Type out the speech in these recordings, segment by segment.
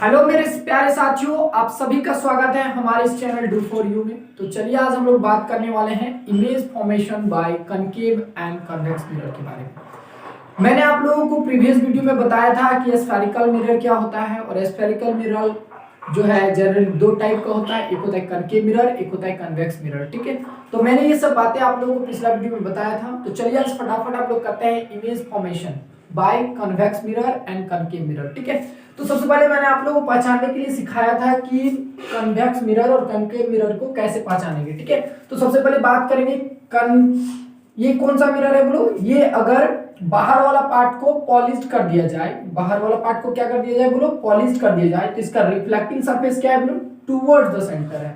Hello मेरे प्यारे साथियों, आप सभी का स्वागत है हमारे इस चैनल डू फॉर यू में। तो चलिए आज हम लोग बात करने वाले हैं image formation by concave and convex mirror के बारे में। मैंने आप लोगों को प्रीवियस वीडियो में बताया था कि स्फेरिकल मिरर क्या होता है, और स्फेरिकल मिरर जो है जनरली दो टाइप का होता है, एक होता है कनकेव मिरर, एक होता है कन्वेक्स मिरर। ठीक है, तो मैंने ये सब बातें आप लोगों को पिछला वीडियो में बताया था। तो चलिए आज फटाफट आप लोग करते हैं image formation by convex mirror and concave mirror. ठीक है, तो सबसे पहले मैंने आप लोगों को पहचानने के लिए सिखाया था कि कन्वेक्स मिरर और कनकेव मिरर को कैसे पहचानेंगे। ठीक है, तो सबसे पहले बात करेंगे ये कौन सा मिरर है बोलो। ये अगर बाहर वाला पार्ट को पॉलिश कर दिया जाए, बाहर वाला पार्ट को क्या कर दिया जाए बोलो, पॉलिश कर दिया जाए, तो इसका रिफ्लेक्टिंग सरफेस क्या है बोलो, टुवर्ड्स द सेंटर है।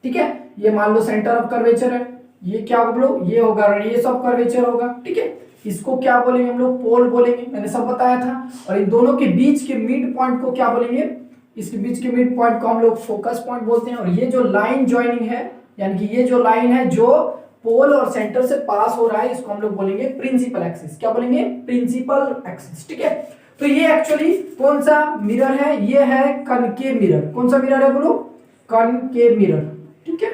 ठीक है, ये मान लो सेंटर ऑफ कर्वेचर है, ये क्या बोलो, ये होगा रेडियस ऑफ कर्वेचर होगा। ठीक है, इसको क्या बोलेंगे हम लोग, पोल बोलेंगे, मैंने सब बताया था। और इन दोनों के बीच के मिड पॉइंट को क्या बोलेंगे, इसके बीच के मिड पॉइंट को हम लोग फोकस पॉइंट बोलते हैं। और ये जो लाइन ज्वाइनिंग है, यानी कि ये जो लाइन है जो पोल और सेंटर से पास हो रहा है, इसको हम लोग बोलेंगे प्रिंसिपल एक्सिस। क्या बोलेंगे, प्रिंसिपल एक्सिस। ठीक है, तो ये एक्चुअली कौन सा मिरर है, ये है कनकेव मिरर। कौन सा मिरर है बोलो, कनकेव मिरर। ठीक है,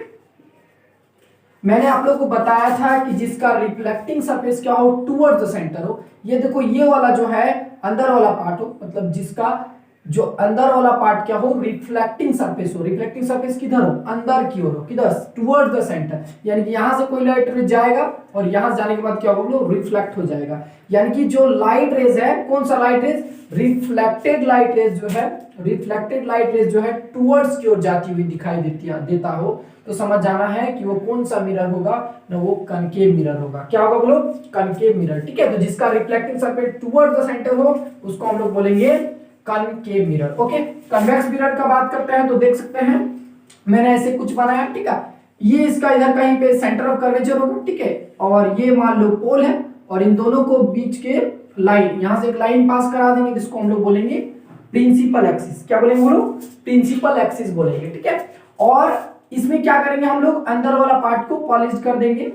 मैंने आप लोगों को बताया था कि जिसका रिफ्लेक्टिंग सरफेस क्या हो, टुवर्ड्स द सेंटर हो। ये देखो, ये वाला जो है अंदर वाला पार्ट हो, मतलब जिसका जो अंदर वाला पार्ट क्या हो, रिफ्लेक्टिंग सरफेस हो। रिफ्लेक्टिंग सरफेस किधर हो, अंदर की ओर हो, किधर, टुवर्ड्स द सेंटर। यानी कि यहां से कोई लाइट रेज जाएगा और यहां से जाने के बाद क्या होगा, रिफ्लेक्ट हो जाएगा। यानी कि जो लाइट रेज है, कौन सा light rays, reflected light rays जो है, रिफ्लेक्टेड लाइट रेज जो है टुवर्ड्स की ओर जाती हुई दिखाई देता हो, तो समझ जाना है कि वो कौन सा मिरर होगा ना, वो कनकेव मिरर होगा। क्या होगा बोलो, कनकेव मिरर। ठीक है, तो जिसका reflecting surface towards the centre हो उसको हम लोग बोलेंगे concave mirror. Okay, convex mirror का बात करते हैं तो देख सकते हैं मैंने ऐसे कुछ बनाया। ठीक है, ये इसका इधर कहीं पे सेंटर ऑफ कर्वेचर होगा। ठीक है, और ये मान लो पोल है, और इन दोनों को बीच के लाइन, यहां से एक लाइन पास करा देंगे, जिसको हम लोग बोलेंगे प्रिंसिपल एक्सिस। क्या बोलेंगे बोलो, प्रिंसिपल एक्सिस बोलेंगे। ठीक है, और इसमें क्या करेंगे हम लोग, अंदर वाला पार्ट को पॉलिश कर देंगे।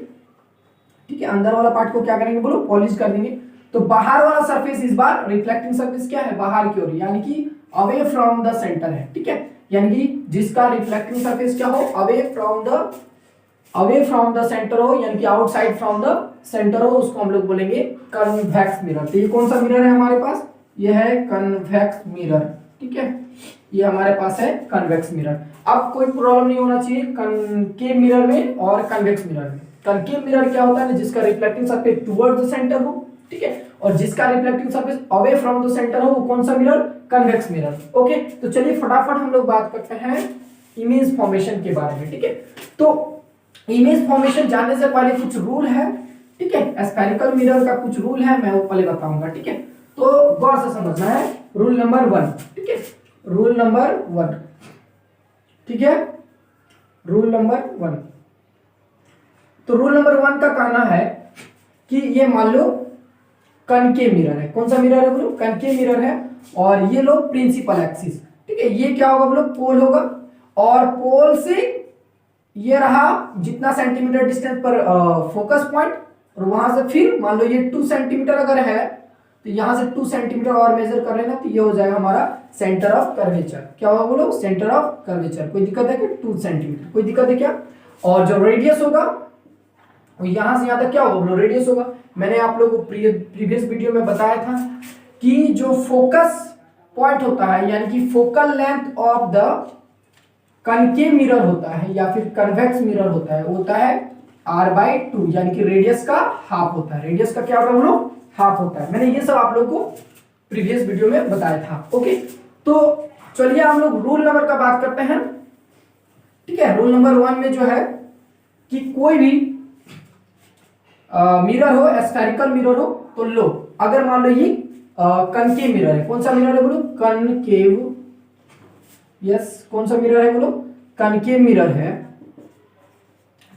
ठीक है, अंदर वाला पार्ट को क्या करेंगे बोलो, पॉलिश कर देंगे। तो बाहर वाला सरफेस इस बार रिफ्लेक्टिंग सरफेस क्या है, बाहर की ओर, यानी कि अवे फ्रॉम द सेंटर है। ठीक है, यानी कि जिसका रिफ्लेक्टिंग सरफेस क्या हो, अवे फ्रॉम द सेंटर हो, यानी कि आउटसाइड फ्रॉम द सेंटर हो, उसको हम लोग बोलेंगे कन्वेक्स मिरर। तो ये कौन सा मिरर है हमारे पास, ये है कन्वेक्स मिरर। ठीक है, ये हमारे पास है कन्वेक्स मिरर। अब कोई प्रॉब्लम नहीं होना चाहिए कनकेव मिरर में और कन्वेक्स मिरर में। कनकेव मिरर क्या होता है, जिसका reflecting surface towards the centre हो। ठीक है, और जिसका reflecting surface away from the centre हो, वो कौन सा मिरर, कन्वेक्स मिरर। ओके, तो चलिए फटाफट हम लोग बात करते हैं इमेज फॉर्मेशन के बारे में। ठीक है, तो इमेज फॉर्मेशन जानने से पहले कुछ रूल है। ठीक है, स्फेरिकल मिरर का कुछ रूल है, मैं वो पहले बताऊंगा। ठीक है, तो गौर से समझना है। Rule number 1। ठीक है, रूल नंबर 1। ठीक है, रूल नंबर 1। तो रूल नंबर 1 का कहना है कि ये मान लो कनकेव मिरर है। कौन सा मिरर है बोलो, कनकेव मिरर है, और ये लो प्रिंसिपल एक्सिस। ठीक है, ये क्या होगा बोलो, पोल होगा, और पोल से ये रहा जितना सेंटीमीटर डिस्टेंस पर फोकस पॉइंट, और वहां से फिर मान लो ये 2 सेंटीमीटर अगर है, तो यहां से 2 सेंटीमीटर और मेजर कर लेना, तो ये हो जाएगा हमारा सेंटर ऑफ कर्वेचर। क्या होगा बोलो, सेंटर ऑफ कर्वेचर। कोई दिक्कत है क्या, 2 सेंटीमीटर, कोई दिक्कत है क्या। और जो रेडियस होगा यहां से यहां तक क्या होगा, रेडियस होगा। मैंने आप लोगों को प्रीवियस वीडियो में बताया था कि जो फोकस पॉइंट होता है, यानी कि focal length of the concave mirror होता है या फिर कन्वेक्स मिरर होता है, वो होता है r/2, यानी कि रेडियस का हाफ होता है। रेडियस का क्या होता है बोलो, हाफ होता है। मैंने ये सब आप लोगों को प्रीवियस वीडियो में बताया था। ओके, तो चलिए हम लोग रूल नंबर का बात करते हैं। ठीक है, रूल नंबर 1 में जो है कि कोई भी मिरर हो, स्फेरिकल मिरर हो, तो लो अगर मान लो ये कनकेव मिरर है। कौन सा मिरर है बोलो, कनकेव। यस, कौन सा मिरर है बोलो, कनकेव मिरर है।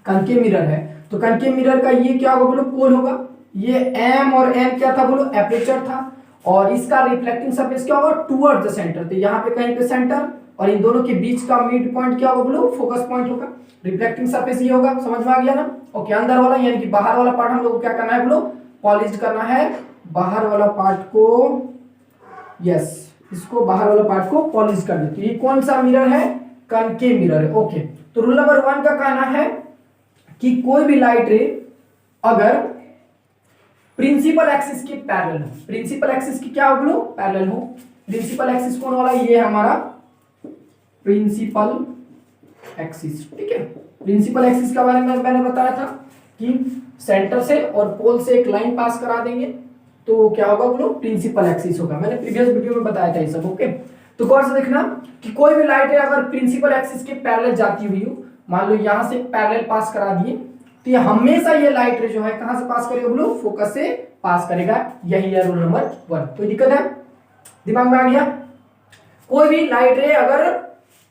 कनकेव मिरर है, तो कनकेव मिरर का ये क्या होगा बोलो, पोल होगा। ये एम और एन क्या था बोलो, एपर्चर था, और इसका रिफ्लेक्टिंग सरफेस क्या होगा, टुवर्ड्स द सेंटर। तो यहाँ पे कहीं पे सेंटर, और इन दोनों के बीच का मिड पॉइंट क्या होगा बोलो, फोकस पॉइंट होगा। रिफ्लेक्टिंग सरफेस ये होगा, समझ में आ गया ना। ओके, अंदर वाला यानी कि बाहर वाला पार्ट हम लोग को क्या करना है बोलो, पॉलिश करना है बाहर वाला पार्ट को, यस इसको बाहर वाला पार्ट को पॉलिश कर दे। तो ये कौन सा मिरर है? कनकेव मिरर है। ओके, तो रूल नंबर 1 का कहना है कि कोई भी लाइट रे अगर प्रिंसिपल एक्सिस के पैरेलल हो, प्रिंसिपल एक्सिस की क्या हो, पैरेलल हो। प्रिंसिपल एक्सिस कौन वाला? ये हमारा प्रिंसिपल एक्सिस, ठीक है। प्रिंसिपल एक्सिस के बारे में मैंने बताया था कि सेंटर से और पोल से एक लाइन पास करा देंगे तो क्या होगा, बोलो प्रिंसिपल एक्सिस होगा। मैंने प्रीवियस वीडियो में बताया था ये सब। ओके, तो गौर से देखना कि कोई भी लाइट है अगर प्रिंसिपल एक्सिस के पैरेलल जाती हुई हो, मान लो यहां से पैरेलल पास करा दिए, तो ये हमेशा ये लाइट रे जो है कहां से पास करेगा, बोलो फोकस से पास करेगा। यही है रूल नंबर 1। कोई दिक्कत है? दिमाग में आ गया? कोई भी लाइट रे अगर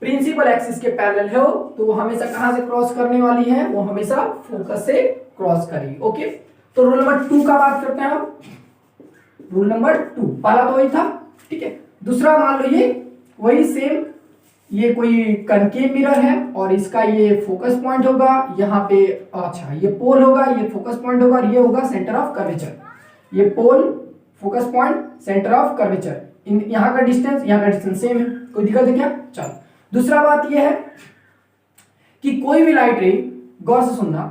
प्रिंसिपल एक्सिस के पैरेलल हो तो वो हमेशा कहां से क्रॉस करने वाली है, वो हमेशा फोकस से क्रॉस करेगी। ओके, तो रूल नंबर 2 का बात करते हैं हम। रूल नंबर 2, पहला तो वही था, ठीक है। दूसरा मान लो ये वही सेम, ये कोई कनकेव मिरर है और इसका ये फोकस पॉइंट होगा यहाँ पे, अच्छा ये पोल होगा, ये फोकस पॉइंट होगा और ये होगा सेंटर ऑफ कर्वेचर। ये pole, focus point, centre of curvature, यहाँ का डिस्टेंस सेम है। कोई दिक्कत है क्या? चलो, दूसरा बात ये है कि कोई भी लाइट रे, गौर से सुनना,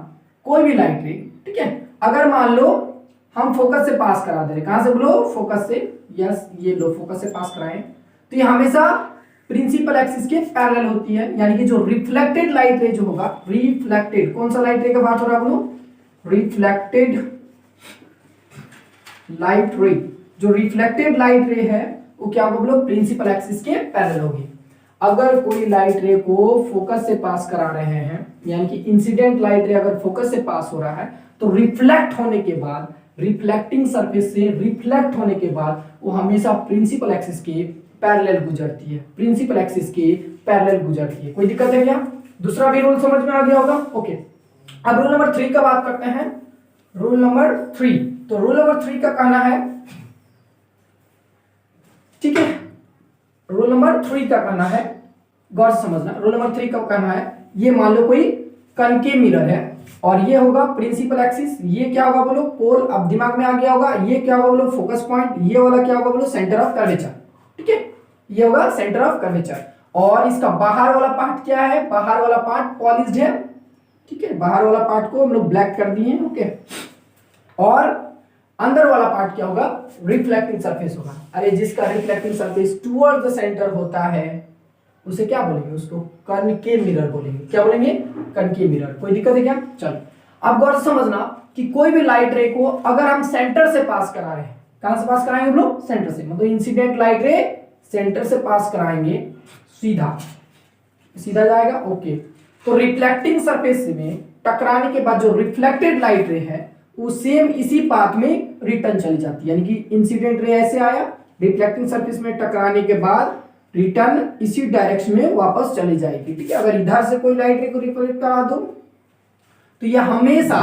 कोई भी लाइट रे, ठीक है, अगर मान लो हम फोकस से पास करा दे रहे, कहां से बोलो, फोकस से, यस ये लो फोकस से पास कराएं, तो ये हमेशा प्रिंसिपल एक्सिस के पैरेलल होती है। यानी कि जो रिफ्लेक्टेड लाइट रे जो होगा, रिफ्लेक्टेड, कौन सा लाइट रे का बात हो रहा है, बोलो रिफ्लेक्टेड लाइट रे, जो रिफ्लेक्टेड लाइट रे है वो क्या होगा, बोलो प्रिंसिपल एक्सिस के पैरेलल होगी। अगर कोई लाइट रे को फोकस से पास करा रहे हैं, यानी कि इंसिडेंट लाइट रे अगर फोकस से पास हो रहा है तो रिफ्लेक्ट होने के बाद, रिफ्लेक्टिंग सरफेस से रिफ्लेक्ट होने के बाद वो हमेशा प्रिंसिपल एक्सिस के पैरेलल गुजरती है, प्रिंसिपल एक्सिस के पैरेलल गुजरती है। कोई दिक्कत है क्या? दूसरा भी रूल समझ में आ गया होगा। ओके, अब रूल नंबर 3 का बात करते हैं। रूल नंबर 3, तो रूल नंबर 3 का कहना है, ठीक है, रूल नंबर 3 का कहना है, गौर से समझना, रूल नंबर 3 का कहना है, ये मान लो कोई कनकेव मिरर है और ये होगा प्रिंसिपल एक्सिस, ये क्या होगा बोलो पोल, अब दिमाग में आ गया होगा, ये क्या होगा बोलो फोकस पॉइंट, ये वाला क्या होगा बोलो सेंटर ऑफ कर्वेचर, ठीक है, ये होगा सेंटर ऑफ कर्वेचर। और इसका बाहर वाला पार्ट क्या है, बाहर वाला पार्ट पॉलिश्ड है, ठीक है, बाहर वाला पार्ट को हम लोग ब्लैक कर दिए। ओके, और अंदर वाला पार्ट क्या होगा, रिफ्लेक्टिंग सरफेस होगा। अरे जिसका reflecting surface towards the centre होता है उसे क्या बोलेंगे, उसको कनकेव मिरर बोलेंगे। क्या बोलेंगे, कनकेव मिरर। कोई दिक्कत है क्या? चलो, अब गौर से समझना कि कोई भी लाइट रे को अगर हम सेंटर से पास करा रहे हैं, कहां से पास कराएंगे हम लोग, सेंटर से, मतलब इंसिडेंट लाइट रे सेंटर से पास कराएंगे, सीधा सीधा जाएगा। ओके, तो रिफ्लेक्टिंग सरफेस में टकराने के बाद जो रिफ्लेक्टेड लाइट रे है वो सेम इसी पाथ में रिटर्न चली जाती है। यानी कि इंसिडेंट रे ऐसे आया, रिफ्लेक्टिंग सरफेस में टकराने के बाद रिटर्न इसी डायरेक्शन में वापस चली जाएगी, ठीक है। अगर इधर से कोई लाइट रे को रिफ्लेक्ट करा दो तो यह हमेशा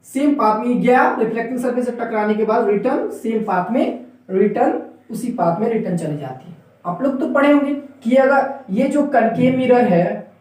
सेम पाथ में गया, रिफ्लेक्टिंग सरफेस से टकराने के बाद रिटर्न सेम पाथ में, रिटर्न उसी पाथ में रिटर्न चली जाती है। आप लोग तो पढ़े होंगे कि अगर ये जो कनकेव मिरर है,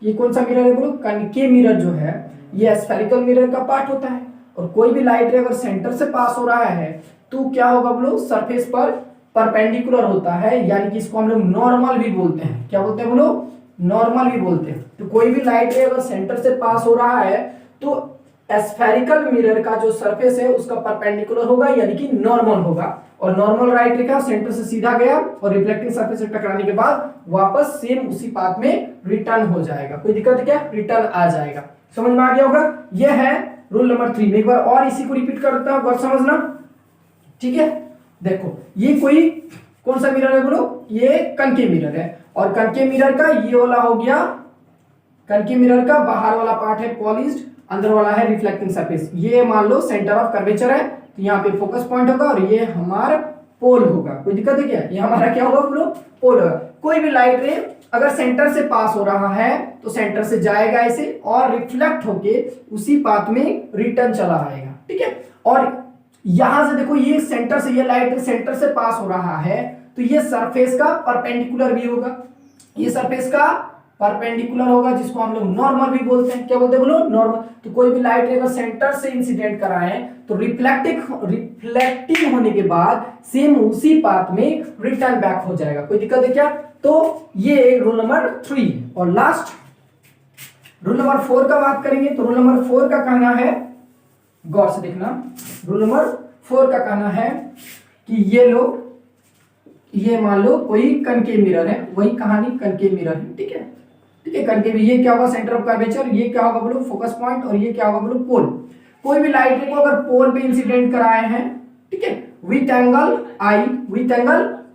ये कौन सा मिरर है बोलो, कनकेव मिरर जो है ये स्फेरिकल मिरर का पार्ट होता है। और कोई भी लाइट रे अगर सेंटर से पास हो रहा है तो क्या होगा बोलो, सरफेस पर परपेंडिकुलर होता है, यानी कि इसको हम लोग नॉर्मल भी बोलते हैं। क्या बोलते हैं बोलो, नॉर्मल भी बोलते हैं। तो कोई भी लाइट रे अगर सेंटर से पास हो रहा है तो स्फेरिकल मिरर का जो सरफेस है उसका परपेंडिकुलर होगा, यानी कि नॉर्मल होगा। और नॉर्मल राइट रे का सेंटर से सीधा गया और रिफ्लेक्टिंग सरफेस से टकराने के बाद वापस सेम उसी पाथ में रिटर्न हो जाएगा। कोई दिक्कत है क्या? रिटर्न आ जाएगा। समझ में आ गया होगा। यह है रूल नंबर 3 में। एक बार और इसी को रिपीट कर देता हूं, बात समझना, ठीक है। देखो ये कोई कौन सा मिरर है बोलो, ये कनकेव मिरर है और कनकेव मिरर का ये वाला हो गया, कनकेव मिरर का बाहर वाला पार्ट है पॉलिश्ड, अंदर वाला है रिफ्लेक्टिंग सरफेस। ये मान लो सेंटर ऑफ कर्वेचर है, तो यहाँ पे फोकस पॉइंट होगा और ये हमारा पोल होगा। कोई दिक्कत है क्या? ये हमारा क्या होगा बोलो, पोल होगा। कोई भी लाइट रे अगर सेंटर से पास हो रहा है तो सेंटर से जाएगा ऐसे और रिफ्लेक्ट होके उसी पाथ में रिटर्न चला आएगा, ठीक है। और यहां से देखो ये सेंटर से, ये लाइट सेंटर से पास हो रहा है तो ये सरफेस का परपेंडिकुलर भी होगा, ये सरफेस का परपेंडिकुलर होगा, जिसको हम लोग नॉर्मल भी बोलते हैं। क्या बोलते हैं बोलो? नॉर्मल। तो कोई भी लाइट अगर सेंटर से इंसिडेंट कराए तो रिफ्लेक्टिंग होने के बाद सेम उसी पाथ में रिटर्न बैक हो जाएगा। कोई दिक्कत है क्या? तो ये रूल नंबर 3। और लास्ट रूल नंबर 4 का बात करेंगे। तो रूल नंबर 4 का कहना है, गौर से देखना, रूल नंबर 4 का कहना है कि ये मान लो कोई कनकेव मिरर है, वही कहानी कनकेव मिरर है, ठीक है, ठीक है। कनकेव, ये क्या होगा? सेंटर ऑफ कर्वेचर, ये क्या होगा बोलो? फोकस पॉइंट, और ये क्या होगा बोलो? पोल। कोई भी लाइट को अगर पोल पे इंसिडेंट कराए हैं, ठीक है, विथ एंगल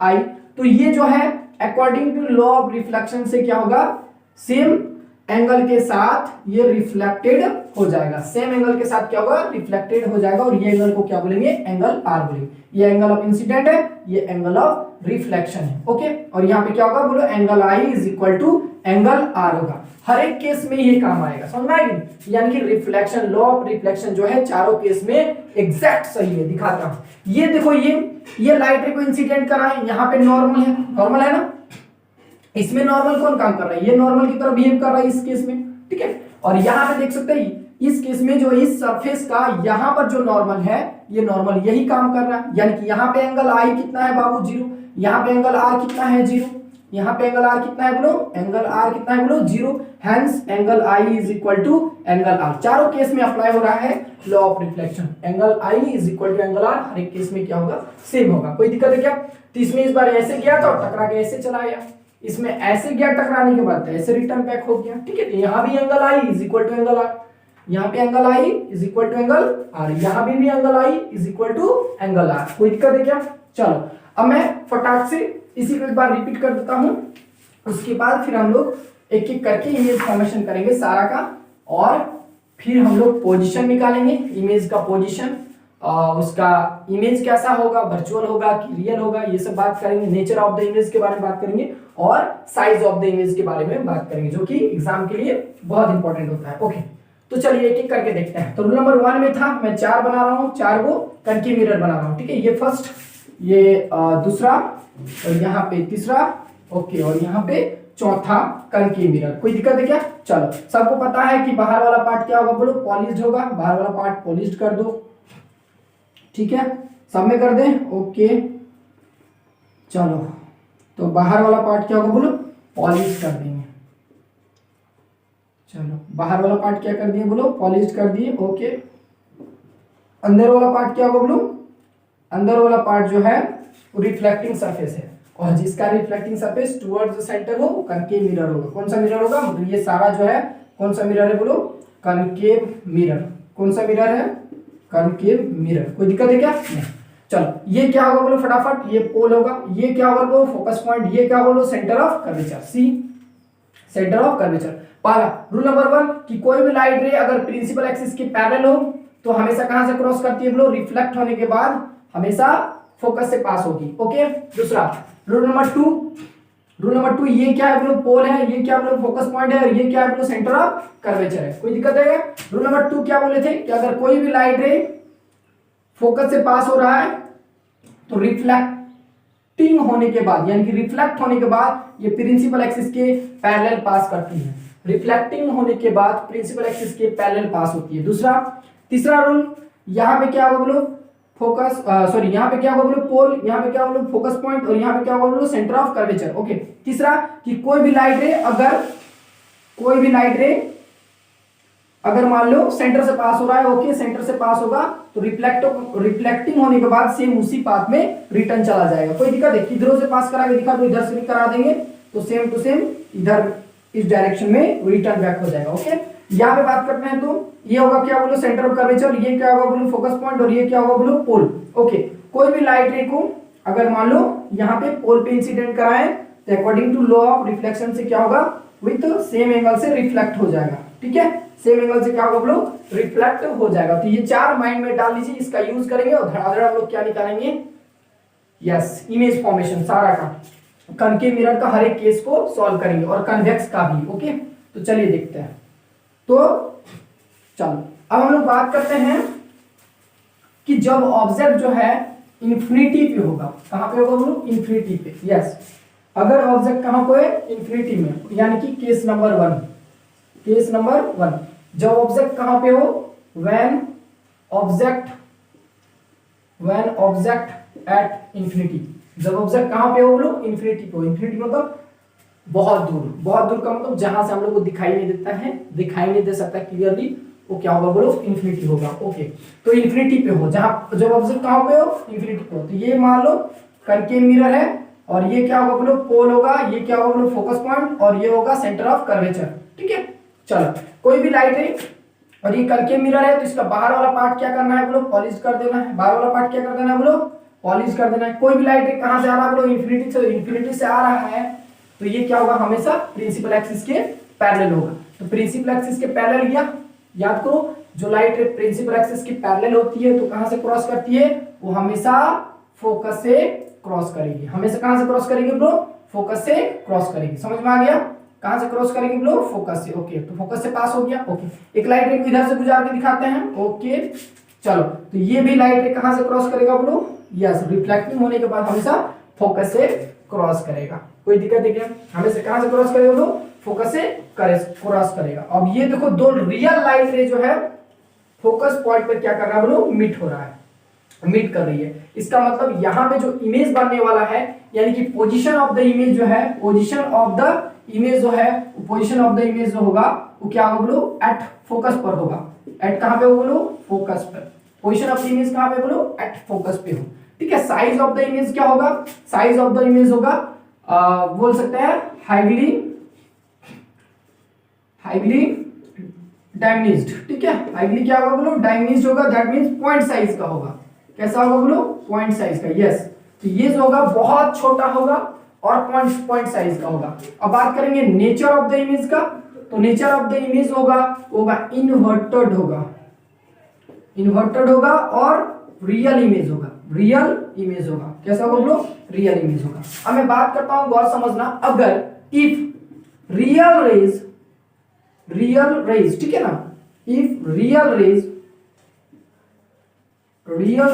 आई, तो ये जो है according to law of reflection से क्या होगा? सेम एंगल के साथ ये रिफ्लेक्टेड हो जाएगा। सेम एंगल के साथ क्या होगा? रिफ्लेक्टेड हो जाएगा। और ये एंगल को क्या बोलेंगे? एंगल आर बोलेंगे। ये एंगल ऑफ इंसिडेंट है, ये एंगल ऑफ रिफ्लेक्शन है, ओके। और यहाँ पे क्या होगा बोलो? Angle i is equal to angle r होगा। हर एक केस में ये काम आएगा, समझ में आएगी? यानी कि रिफ्लेक्शन, लॉ ऑफ रिफ्लेक्शन जो है चारों केस में एग्जैक्ट सही है। दिखाता हूं, ये देखो, ये लाइट रे को इंसिडेंट करा है, यहाँ पे नॉर्मल है ना, इसमें नॉर्मल कौन काम कर रहा है? ये नॉर्मल की तरह बिहेव कर रहा है इस केस में, ठीक है। और यहाँ पे देख सकते हैं इस केस में जो इस सरफेस का यहाँ पर जो नॉर्मल है, ये नॉर्मल यही काम कर रहा है। यानी कि यहाँ पे एंगल आई कितना है बाबू? 0। यहाँ पे एंगल आर कितना है? 0। यहाँ पे एंगल आर कितना है बोलो? एंगल आर कितना है बोलो? 0। Hence angle i is equal to angle r. चारों केस में अप्लाई हो रहा है law of reflection. Angle i is equal to angle r, हर एक केस में क्या होगा? सेम होगा। कोई दिक्कत है क्या? तो इसमें इस बार ऐसे गया था और टकरा के ऐसे चला गया, इसमें ऐसे गया टकराने के बाद ऐसे रिटर्न बैक हो गया, ठीक है। तो यहाँ भी angle i is equal to angle r, यहाँ पे angle i is equal to angle r, यहाँ भी angle i is equal to angle r. कोई दिक्कत है क्या? चलो अब मैं फटाक से इसी को एक बार रिपीट कर देता हूं, उसके बाद फिर हम लोग एक एक करके इमेज फॉर्मेशन करेंगे सारा का, और फिर हम लोग पोजीशन निकालेंगे, इमेज का पोजीशन, उसका इमेज कैसा होगा, वर्चुअल होगा कि रियल होगा, ये सब बात करेंगे। नेचर ऑफ द इमेज के बारे में बात करेंगे और साइज ऑफ द इमेज के बारे में बात करेंगे, जो कि एग्जाम के लिए बहुत इंपॉर्टेंट होता है, ओके। तो चलिए एक एक करके देखते हैं। तो रूल नंबर 1 में था, मैं 4 बना रहा हूं, 4 को कनकेव मिरर बना रहा हूं, ठीक है। ये फर्स्ट, ये दूसरा, और यहाँ पे तीसरा, ओके, और यहाँ पे चौथा कनकेव मिरर। कोई दिक्कत है क्या? चलो, सबको पता है कि बाहर वाला पार्ट क्या होगा बोलो? पॉलिश्ड होगा। बाहर वाला पार्ट पॉलिश्ड कर दो, ठीक है, सब में कर दें, ओके। चलो, तो बाहर वाला पार्ट क्या होगा बोलो? पॉलिश कर देंगे। चलो, बाहर वाला पार्ट क्या कर दिए बोलो? पॉलिश कर दिए, ओके। अंदर वाला पार्ट क्या होगा बोलो? अंदर वाला पार्ट जो है वो रिफ्लेक्टिंग सरफेस है, और जिसका reflecting surface towards the centre हो कनकेव मिरर होगा। कौन सा मिरर होगा? मतलब ये सारा जो है कौन सा मिरर है बोलो? Concave mirror. कौन सा मिरर है? Concave mirror. कोई दिक्कत है क्या? नहीं। चलो, ये क्या होगा बोलो फटाफट? ये पोल होगा। ये क्या होगा बोलो? Focus point. ये क्या होगा बोलो? Centre of curvature, c, centre of curvature. पहला रूल नंबर 1 कि कोई भी लाइट रे अगर प्रिंसिपल एक्सिस के पैरेलल हो तो हमेशा कहां से क्रॉस करती है बोलो? रिफ्लेक्ट होने के बाद हमेशा फोकस से पास होगी, ओके। दूसरा रूल नंबर 2, ये क्या है बोलो? पोल है। ये क्या बोलो? फोकस पॉइंट है। और ये क्या है बोलो? सेंटर ऑफ कर्वेचर है। कोई दिक्कत है? रूल नंबर 2 क्या बोले थे कि अगर कोई भी लाइट रे फोकस से पास हो रहा है तो रिफ्लेक्टिंग होने के बाद, यानी कि रिफ्लेक्ट होने के बाद ये प्रिंसिपल एक्सिस के पैरेलल पास करती है। रिफ्लेक्टिंग होने के बाद प्रिंसिपल एक्सिस के पैरेलल पास होती है। तीसरा रूल, यहां पे क्या होगा बोलो? फोकस, सॉरी, यहाँ पे क्या होगा बोलो? पोल। यहाँ पे क्या होगा बोलो? Focus point. और यहाँ पे क्या होगा बोलो? Centre of curvature, okay. तीसरा कि कोई भी लाइट रे अगर मान लो सेंटर से पास हो रहा है, ओके, सेंटर से पास होगा तो रिफ्लेक्टिंग होने के बाद सेम उसी पाथ में रिटर्न चला जाएगा। कोई दिक्कत है? किधरों से पास करा के दिखा दो, इधर से भी करा देंगे तो सेम टू सेम इधर इस डायरेक्शन में रिटर्न बैक हो जाएगा, ओके। यहाँ पे बात करते हैं तो ये होगा क्या बोलो? Centre of curvature. ये क्या होगा बोलो? Focus point. और ये क्या होगा बोलो? पोल, ओके। कोई भी लाइट रे को अगर मान लो यहाँ पे पोल पे इंसिडेंट कराए तो according to law of reflection से क्या होगा? विथ सेम एंगल से रिफ्लेक्ट हो जाएगा, ठीक है। सेम एंगल से क्या होगा बोलो? रिफ्लेक्ट हो जाएगा। तो ये 4 माइंड में डाल लीजिए, इसका यूज करेंगे और धड़ाधड़ हम लोग क्या निकालेंगे? यस, इमेज फॉर्मेशन सारा का, कनकेव मिरर का हर एक केस को सॉल्व करेंगे और कन्वेक्स का भी, ओके। तो चलिए देखते हैं। तो चलो अब हम लोग बात करते हैं कि जब ऑब्जेक्ट जो है इंफिनिटी पे होगा, कहां पे होगा बोलो? इंफिनिटी पे, यस। अगर ऑब्जेक्ट कहाँ पे है, इन्फिनिटी में, यानी कि केस नंबर 1, केस नंबर 1, जब ऑब्जेक्ट कहाँ पे हो, व्हेन ऑब्जेक्ट एट इन्फिनिटी, जब ऑब्जेक्ट कहाँ पे हो बोलो, इन्फिनिटी पे हो। इन्फिनिटी मतलब बहुत दूर, बहुत दूर का मतलब जहां से हम लोग को दिखाई नहीं देता है, दिखाई नहीं दे सकता क्लियरली, वो क्या होगा बोलो, इन्फिनिटी होगा। ओके, तो इन्फिनिटी पे हो, जहां जब ऑब्जेक्ट कहां पे हो, इन्फिनिटी पे हो, तो ये मान लो कनकेव मिरर है, और ये क्या होगा बोलो, पोल होगा, ये क्या होगा बोलो, फोकस पॉइंट, और ये होगा सेंटर ऑफ कर्वेचर। ठीक है, चलो कोई भी लाइट है और ये कनकेव मिरर है, तो इसका बाहर वाला पार्ट क्या करना है बोलो, पॉलिश कर देना है। बाहर वाला पार्ट क्या कर देना है बोलो, पॉलिश कर देना है। कोई भी लाइट है कहां से आ रहा है बोलो, इन्फिनिटी से आ रहा है, तो ये क्या होगा, हमेशा प्रिंसिपल एक्सिस के पैरेलल होगा। तो प्रिंसिपल एक्सिस के पैरेलल, याद करो, जो लाइट रे प्रिंसिपल एक्सिस की पैरेलल होती है तो कहां से क्रॉस करती है, वो हमेशा फोकस से क्रॉस करेगी। हमेशा कहां से क्रॉस करेगी ब्रो, फोकस से क्रॉस करेगी। समझ में आ गया, कहां से क्रॉस करेगी ब्रो, फोकस से। ओके, तो फोकस से पास हो गया। ओके, एक लाइट रे को इधर से गुजार के दिखाते हैं। ओके, चलो, तो ये भी लाइट रे कहां से क्रॉस करेगा ब्रो, यस, रिफ्लेक्टिंग होने के बाद हमेशा फोकस से क्रॉस करेगा। कोई दिक्कत है क्या, हमेशा कहां से क्रॉस करेगा ब्रो, फोकस से क्रॉस करेगा। अब ये देखो, दो रियल लाइट रे जो है फोकस पॉइंट पर क्या कर रहा है बोलो, मीट हो रहा है, मीट कर रही है। इसका मतलब यहाँ पे जो इमेज बनने वाला है, यानी कि पोजीशन ऑफ द इमेज जो है, पोजीशन ऑफ द इमेज जो है, पोजीशन ऑफ द इमेज जो होगा वो क्या होगा बोलो, एट फोकस पर होगा। एट कहां पे हो बोलो, फोकस पर। पोजीशन ऑफ द इमेज कहां पे बोलो, एट फोकस पे हो। ठीक है, साइज ऑफ द इमेज क्या होगा, साइज ऑफ द इमेज होगा, बोल सकते हैं हाईली डायमनीज्ड। ठीक है, हाईली क्या होगा बोलो, डायमनीज्ड होगा, दैट मींस पॉइंट साइज का होगा। कैसा होगा बोलो, पॉइंट साइज का। यस, तो ये जो होगा बहुत छोटा होगा और पॉइंट साइज का होगा। अब बात करेंगे नेचर ऑफ द इमेज का, तो नेचर ऑफ द इमेज होगा इन्वर्टेड होगा और रियल इमेज होगा, कैसा होगा बोलो, रियल इमेज होगा। अब मैं बात करता हूं, गौर समझना, अगर इफ रियल रेज, ठीक है ना, इफ रियल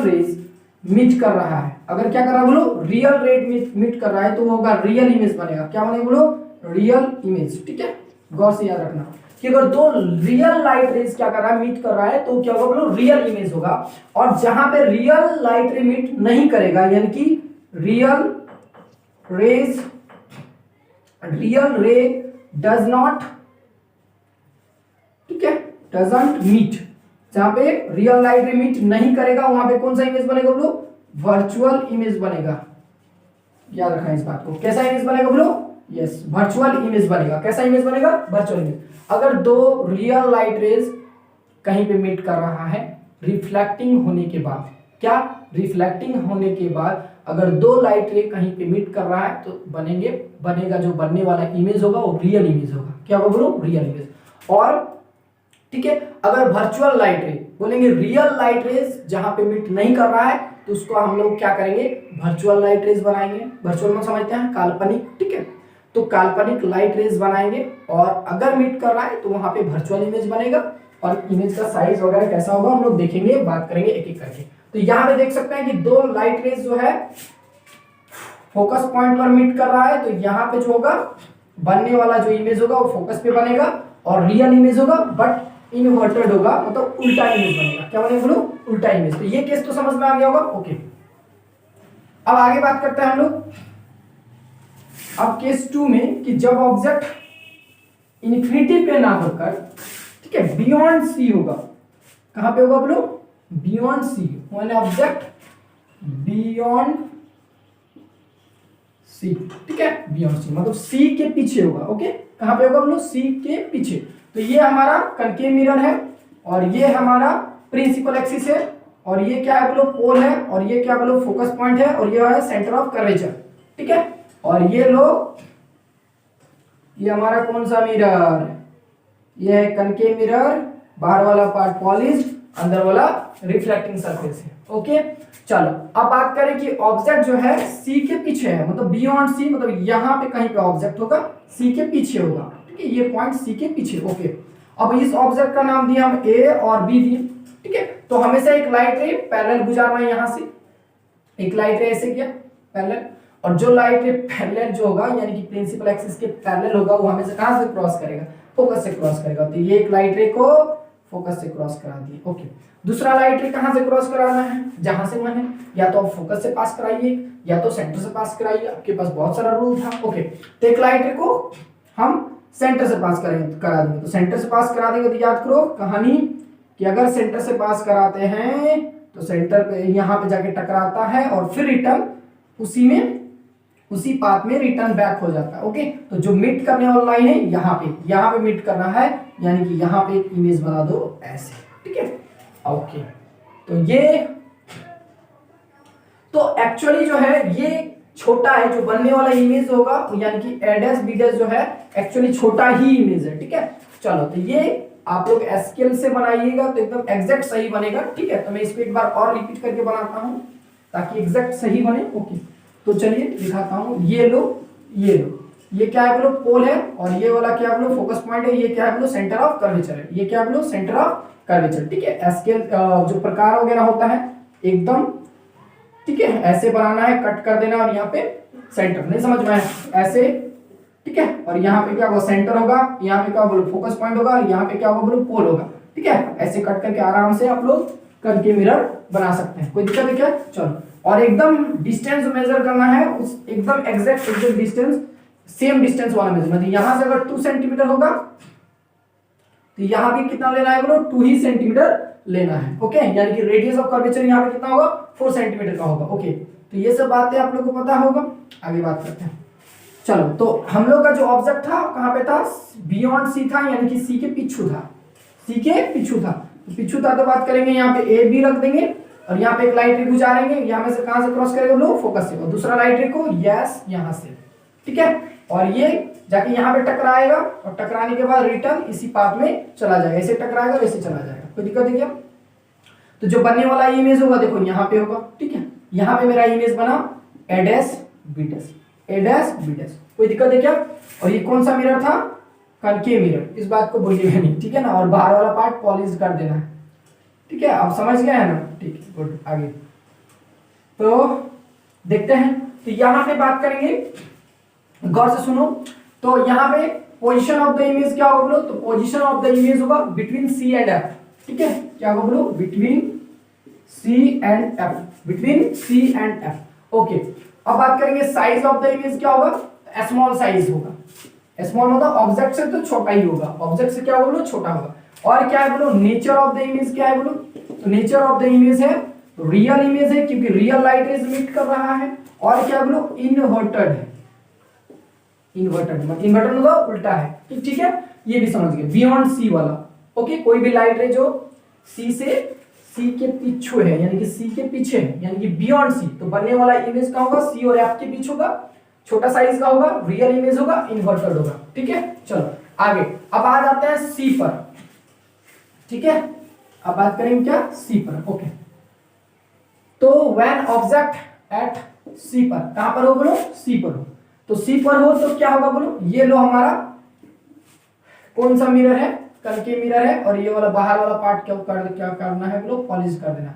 रेज मीट कर रहा है, अगर क्या कर रहा है बोलो, रियल रेज मीट कर रहा है, तो वो होगा रियल इमेज बनेगा। क्या बनेगा बोलो, रियल इमेज। ठीक है, गौर से याद रखना कि अगर दो रियल लाइट रेज क्या कर रहा है, मीट कर रहा है, तो क्या होगा बोलो, रियल इमेज होगा। और जहां पे रियल लाइट रे मीट नहीं करेगा, यानी कि रियल रे डज नॉट, ठीक है, डजंट मीट, जहां पे रियल लाइट रे मीट नहीं करेगा, वहां पे कौन सा इमेज बनेगा बोलो, वर्चुअल इमेज बनेगा। याद रखना इस बात को, कैसा इमेज बनेगा बोलो, यस, वर्चुअल इमेज बनेगा। कैसा इमेज बनेगा, वर्चुअल इमेज। अगर दो रियल लाइट रेज कहीं पे मीट कर रहा है, रिफ्लेक्टिंग होने के बाद, क्या, रिफ्लेक्टिंग होने के बाद अगर दो लाइट रे कहीं पे मीट कर रहा है, तो बनेगा जो बनने वाला इमेज होगा वो रियल इमेज होगा। क्या होगा बोलो, रियल इमेज। और ठीक है, अगर वर्चुअल लाइट रे, बोलेंगे रियल लाइट रेज जहां पे मीट नहीं कर रहा है, तो उसको हम लोग क्या करेंगे, वर्चुअल लाइट रेज बनाएंगे। वर्चुअल में समझते हैं, काल्पनिक। ठीक है, तो काल्पनिक लाइट रेज बनाएंगे, और अगर मीट कर रहा है तो वहां पे वर्चुअल इमेज बनेगा। और इमेज का साइज वगैरह कैसा होगा हम लोग देखेंगे, बात करेंगे एक एक करके। तो यहां पे देख सकते हैं कि दो लाइट रेज जो है फोकस पॉइंट पर मीट कर रहा है, तो यहाँ पे जो होगा बनने वाला जो इमेज होगा वो फोकस पे बनेगा, और रियल इमेज होगा बट इनवर्टेड होगा, मतलब उल्टा इमेज बनेगा। क्या बनेगा बोलो, उल्टा इमेज। तो ये केस तो समझ में आ गया होगा। ओके, अब आगे बात करते हैं हम लोग। अब केस 2 में कि जब ऑब्जेक्ट इन्फिनिटी पे ना होकर, ठीक है, बियॉन्ड सी होगा। कहां पे होगा बोलो, beyond c, when object beyond c. ठीक है, बियॉन्ड सी मतलब सी के पीछे होगा। ओके, कहां पे होगा बोलो, सी के पीछे। तो ये हमारा कनकेव मिरर है, और ये हमारा प्रिंसिपल एक्सिस है, और ये क्या है बोलो, पोल है, और ये क्या बोलो, फोकस पॉइंट है, और ये है सेंटर ऑफ कर्वेचर। ठीक है, और ये हमारा कौन सा मिरर, ये है कनकेव मिरर, बाहर वाला पार्ट पॉलिश्ड, अंदर वाला रिफ्लेक्टिंग सरफेस है। ओके, चलो अब बात करें कि ऑब्जेक्ट जो है सी के पीछे है, मतलब बियॉन्ड सी, मतलब यहां पे कहीं पे ऑब्जेक्ट होगा, सी के पीछे होगा। ठीक है, ये पॉइंट सी के पीछे। ओके, अब इस ऑब्जेक्ट का नाम दिया हम ए और बी दिए। ठीक है, तो हमेशा एक लाइट रे पैरेलल गुजारना है, यहां से एक लाइट रे ऐसे किया पैरेलल, और जो लाइट रे पैरेलल जो होगा यानी कि प्रिंसिपल एक्सिस के पैरेलल होगा वो हमेशा कहां से क्रॉस करेगा, फोकस से क्रॉस करेगा। तो ये एक लाइट रे को फोकस से क्रॉस करा दिए। ओके, दूसरा लाइट रे कहां से क्रॉस कराना है, जहां से मन है, या तो आप फोकस से पास कराइए या तो सेंटर से पास कराइए, आपके पास बहुत सारा रूल था। ओके, तो एक लाइट रे को हम सेंटर से पास करा देंगे। तो सेंटर से पास करा देंगे तो याद करो कहानी कि अगर सेंटर से पास कराते हैं तो सेंटर पे यहां पे जाके टकराता है और फिर रिटर्न उसी पाथ में रिटर्न बैक हो जाता है। ओके, तो जो मीट करने वाला लाइन है यहाँ पे मीट करना है, यानी कि यहाँ पे एक इमेज बना दो ऐसे। ठीक है, ओके, तो एक्चुअली जो है ये छोटा है, जो बनने वाला इमेज होगा यानी कि a डैश b डैश जो है एक्चुअली छोटा ही इमेज है। ठीक है, चलो तो ये आप लोग स्केल से बनाइएगा तो एकदम एग्जैक्ट सही बनेगा। ठीक है, तो मैं इसको एक बार और रिपीट करके बनाता हूं ताकि एग्जैक्ट सही बने। ओके, तो चलिए दिखाता हूं। ये लो, ये क्या है बोलो, पोल है, और ये वाला क्या बोलो, फोकस पॉइंट है। ये क्या है बोलो, सेंटर ऑफ कर्वेचर है। ये क्या बोलो, सेंटर ऑफ कर्वेचर। ठीक है, स्केल जो प्रकार वगैरह होता है एकदम ठीक है ऐसे बनाना है, कट कर देना, और यहाँ पे सेंटर नहीं समझ में ऐसे। ठीक है, और यहाँ पे क्या होगा, सेंटर होगा, यहाँ पे क्या बोलो, फोकस पॉइंट होगा, और यहाँ पे क्या होगा बोलो, पोल होगा। ठीक है, ऐसे कट करके आराम से आप लोग करके मिरर बना सकते हैं, कोई दिक्कत है क्या। चलो, और एकदम डिस्टेंस मेजर करना है, उस एकदम एग्जैक्ट डिस्टेंस, सेम डिस्टेंस वाला मेजरमेंट। यहां से अगर 2 सेंटीमीटर होगा तो यहां भी कितना लेना है बोलो, 2 ही सेंटीमीटर लेना है। ओके, यानी कि रेडियस ऑफ कर्वेचर यहाँ पे कितना होगा, 4 सेंटीमीटर का होगा। ओके, तो ये सब बातें आप लोग को पता होगा। आगे बात करते हैं। चलो, तो हम लोग का जो ऑब्जेक्ट था कहां पे था, बियॉन्ड सी था, यानी कि सी के पीछू था। सी के पीछू था, तो पीछू था तो बात करेंगे यहाँ पे ए बी रख देंगे, और यहाँ पे एक लाइट रे गुजारेंगे, यहाँ में से कहां से क्रॉस करेगा लोग, फोकस से, और दूसरा लाइट रे को यस यहाँ से। ठीक है, और ये जाके यहाँ पे टकराएगा, और टकराने के बाद रिटर्न इसी पाथ में चला जाएगा, ऐसे टकराएगा वैसे चला जाएगा, कोई दिक्कत है क्या। तो जो बनने वाला इमेज होगा देखो यहाँ पे होगा। ठीक है, यहाँ पे मेरा इमेज बना a dash b dash, a dash b dash, कोई दिक्कत है क्या। और ये कौन सा मिरर था, कनकेव मिरर, इस बात को भूलिएगा नहीं। ठीक है ना, और बाहर वाला पार्ट पॉलिश कर देना है। ठीक है, आप समझ गए हैं ना। ठीक है, गुड। आगे तो देखते हैं, तो यहाँ पे बात करेंगे, गौर से सुनो। तो यहाँ पे पोजीशन ऑफ द इमेज क्या होगा बोलो, तो पोजीशन ऑफ द इमेज होगा बिटवीन सी एंड एफ। ठीक है, क्या होगा बोलो, between C and F, between C and f. Okay, अब बात करेंगे साइज ऑफ द इमेज क्या होगा, स्मॉल साइज होगा। स्मॉल मतलब ऑब्जेक्ट से तो छोटा ही होगा, ऑब्जेक्ट से क्या होगा बोलो, छोटा होगा। और क्या है बोलो, नेचर ऑफ द इमेज क्या है बोलो, तो नेचर ऑफ द इमेज है रियल इमेज है, क्योंकि रियल लाइट रेज इमिट कर रहा है। और क्या बोलो, इन्वर्टेड है, इन्वर्टेड मतलब उल्टा है। ठीक है, ये भी समझ गए, बियॉन्ड सी वाला। ओके, कोई भी लाइट रे जो सी के पीछे है, यानी कि सी के पीछे है, यानी कि बियॉन्ड सी, तो बनने वाला इमेज का होगा सी और एफ के बीच होगा, छोटा साइज का होगा, रियल इमेज होगा, इन्वर्टेड होगा। ठीक है, चलो आगे। अब आ जाते हैं सी पर। ठीक है, अब बात करेंगे क्या, सी पर। ओके, तो व्हेन ऑब्जेक्ट एट सी पर, कहां पर हो बोलो, सी पर हो। तो सी पर हो तो क्या होगा बोलो, ये लो हमारा कौन सा मिरर है, कनकेव मिरर है, और ये वाला बाहर वाला पार्ट क्या करना है बोलो, पॉलिश कर देना।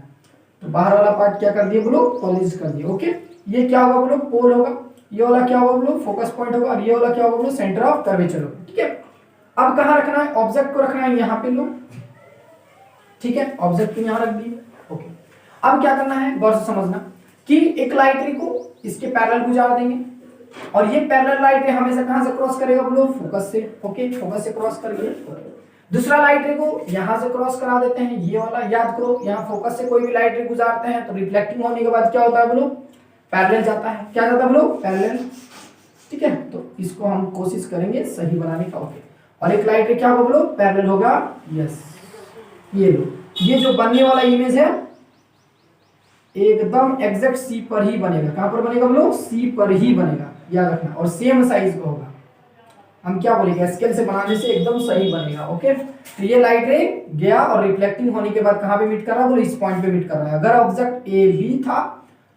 तो बाहर वाला पार्ट क्या कर दिया बोलो, पॉलिश कर दिया। ओके, ये क्या होगा बोलो, पोल होगा, ये वाला क्या होगा बोलो, फोकस पॉइंट होगा, और ये वाला क्या होगा बोलो, सेंटर ऑफ कर्वेचर होगा। ठीक है, अब कहां रखना है, ऑब्जेक्ट को रखना है यहाँ पे लो। ठीक है, ऑब्जेक्ट को यहाँ रख दिए। ओके, अब क्या करना है, गौर से समझना कि एक लाइट रे को इसके पैरेलल गुजार देंगे, और ये पैरेलल लाइट रे हमेशा कहां से क्रॉस करेगा बोलो, फोकस से। ओके, फोकस से क्रॉस करिए। दूसरा लाइट रे को यहां से क्रॉस करा देते हैं, ये वाला याद करो, यहां फोकस से कोई भी लाइट रे गुजारते हैं तो रिफ्लेक्टिंग होने के बाद क्या होता है बोलो, पैरेलल जाता है। क्या जाता है बोलो, पैरेलल। ठीक है, तो इसको हम कोशिश करेंगे सही बनाने का। ओके, और एक लाइट रे क्या होगा बोलो, पैरेलल होगा। यस, ये लो, ये जो बनने वाला इमेज है एकदम एग्जैक्ट सी पर ही बनेगा। कहां पर बनेगा बोलो, सी पर ही बनेगा, याद रखना, और सेम साइज का होगा। हम क्या बोलेंगे, स्केल से बनाने से एकदम सही बनेगा। ओके, तो ये लाइट रे गया और रिफ्लेक्टिंग होने के बाद कहां पे मीट कर रहा है बोलो, इस पॉइंट पे मीट कर रहा है। अगर ऑब्जेक्ट ए बी था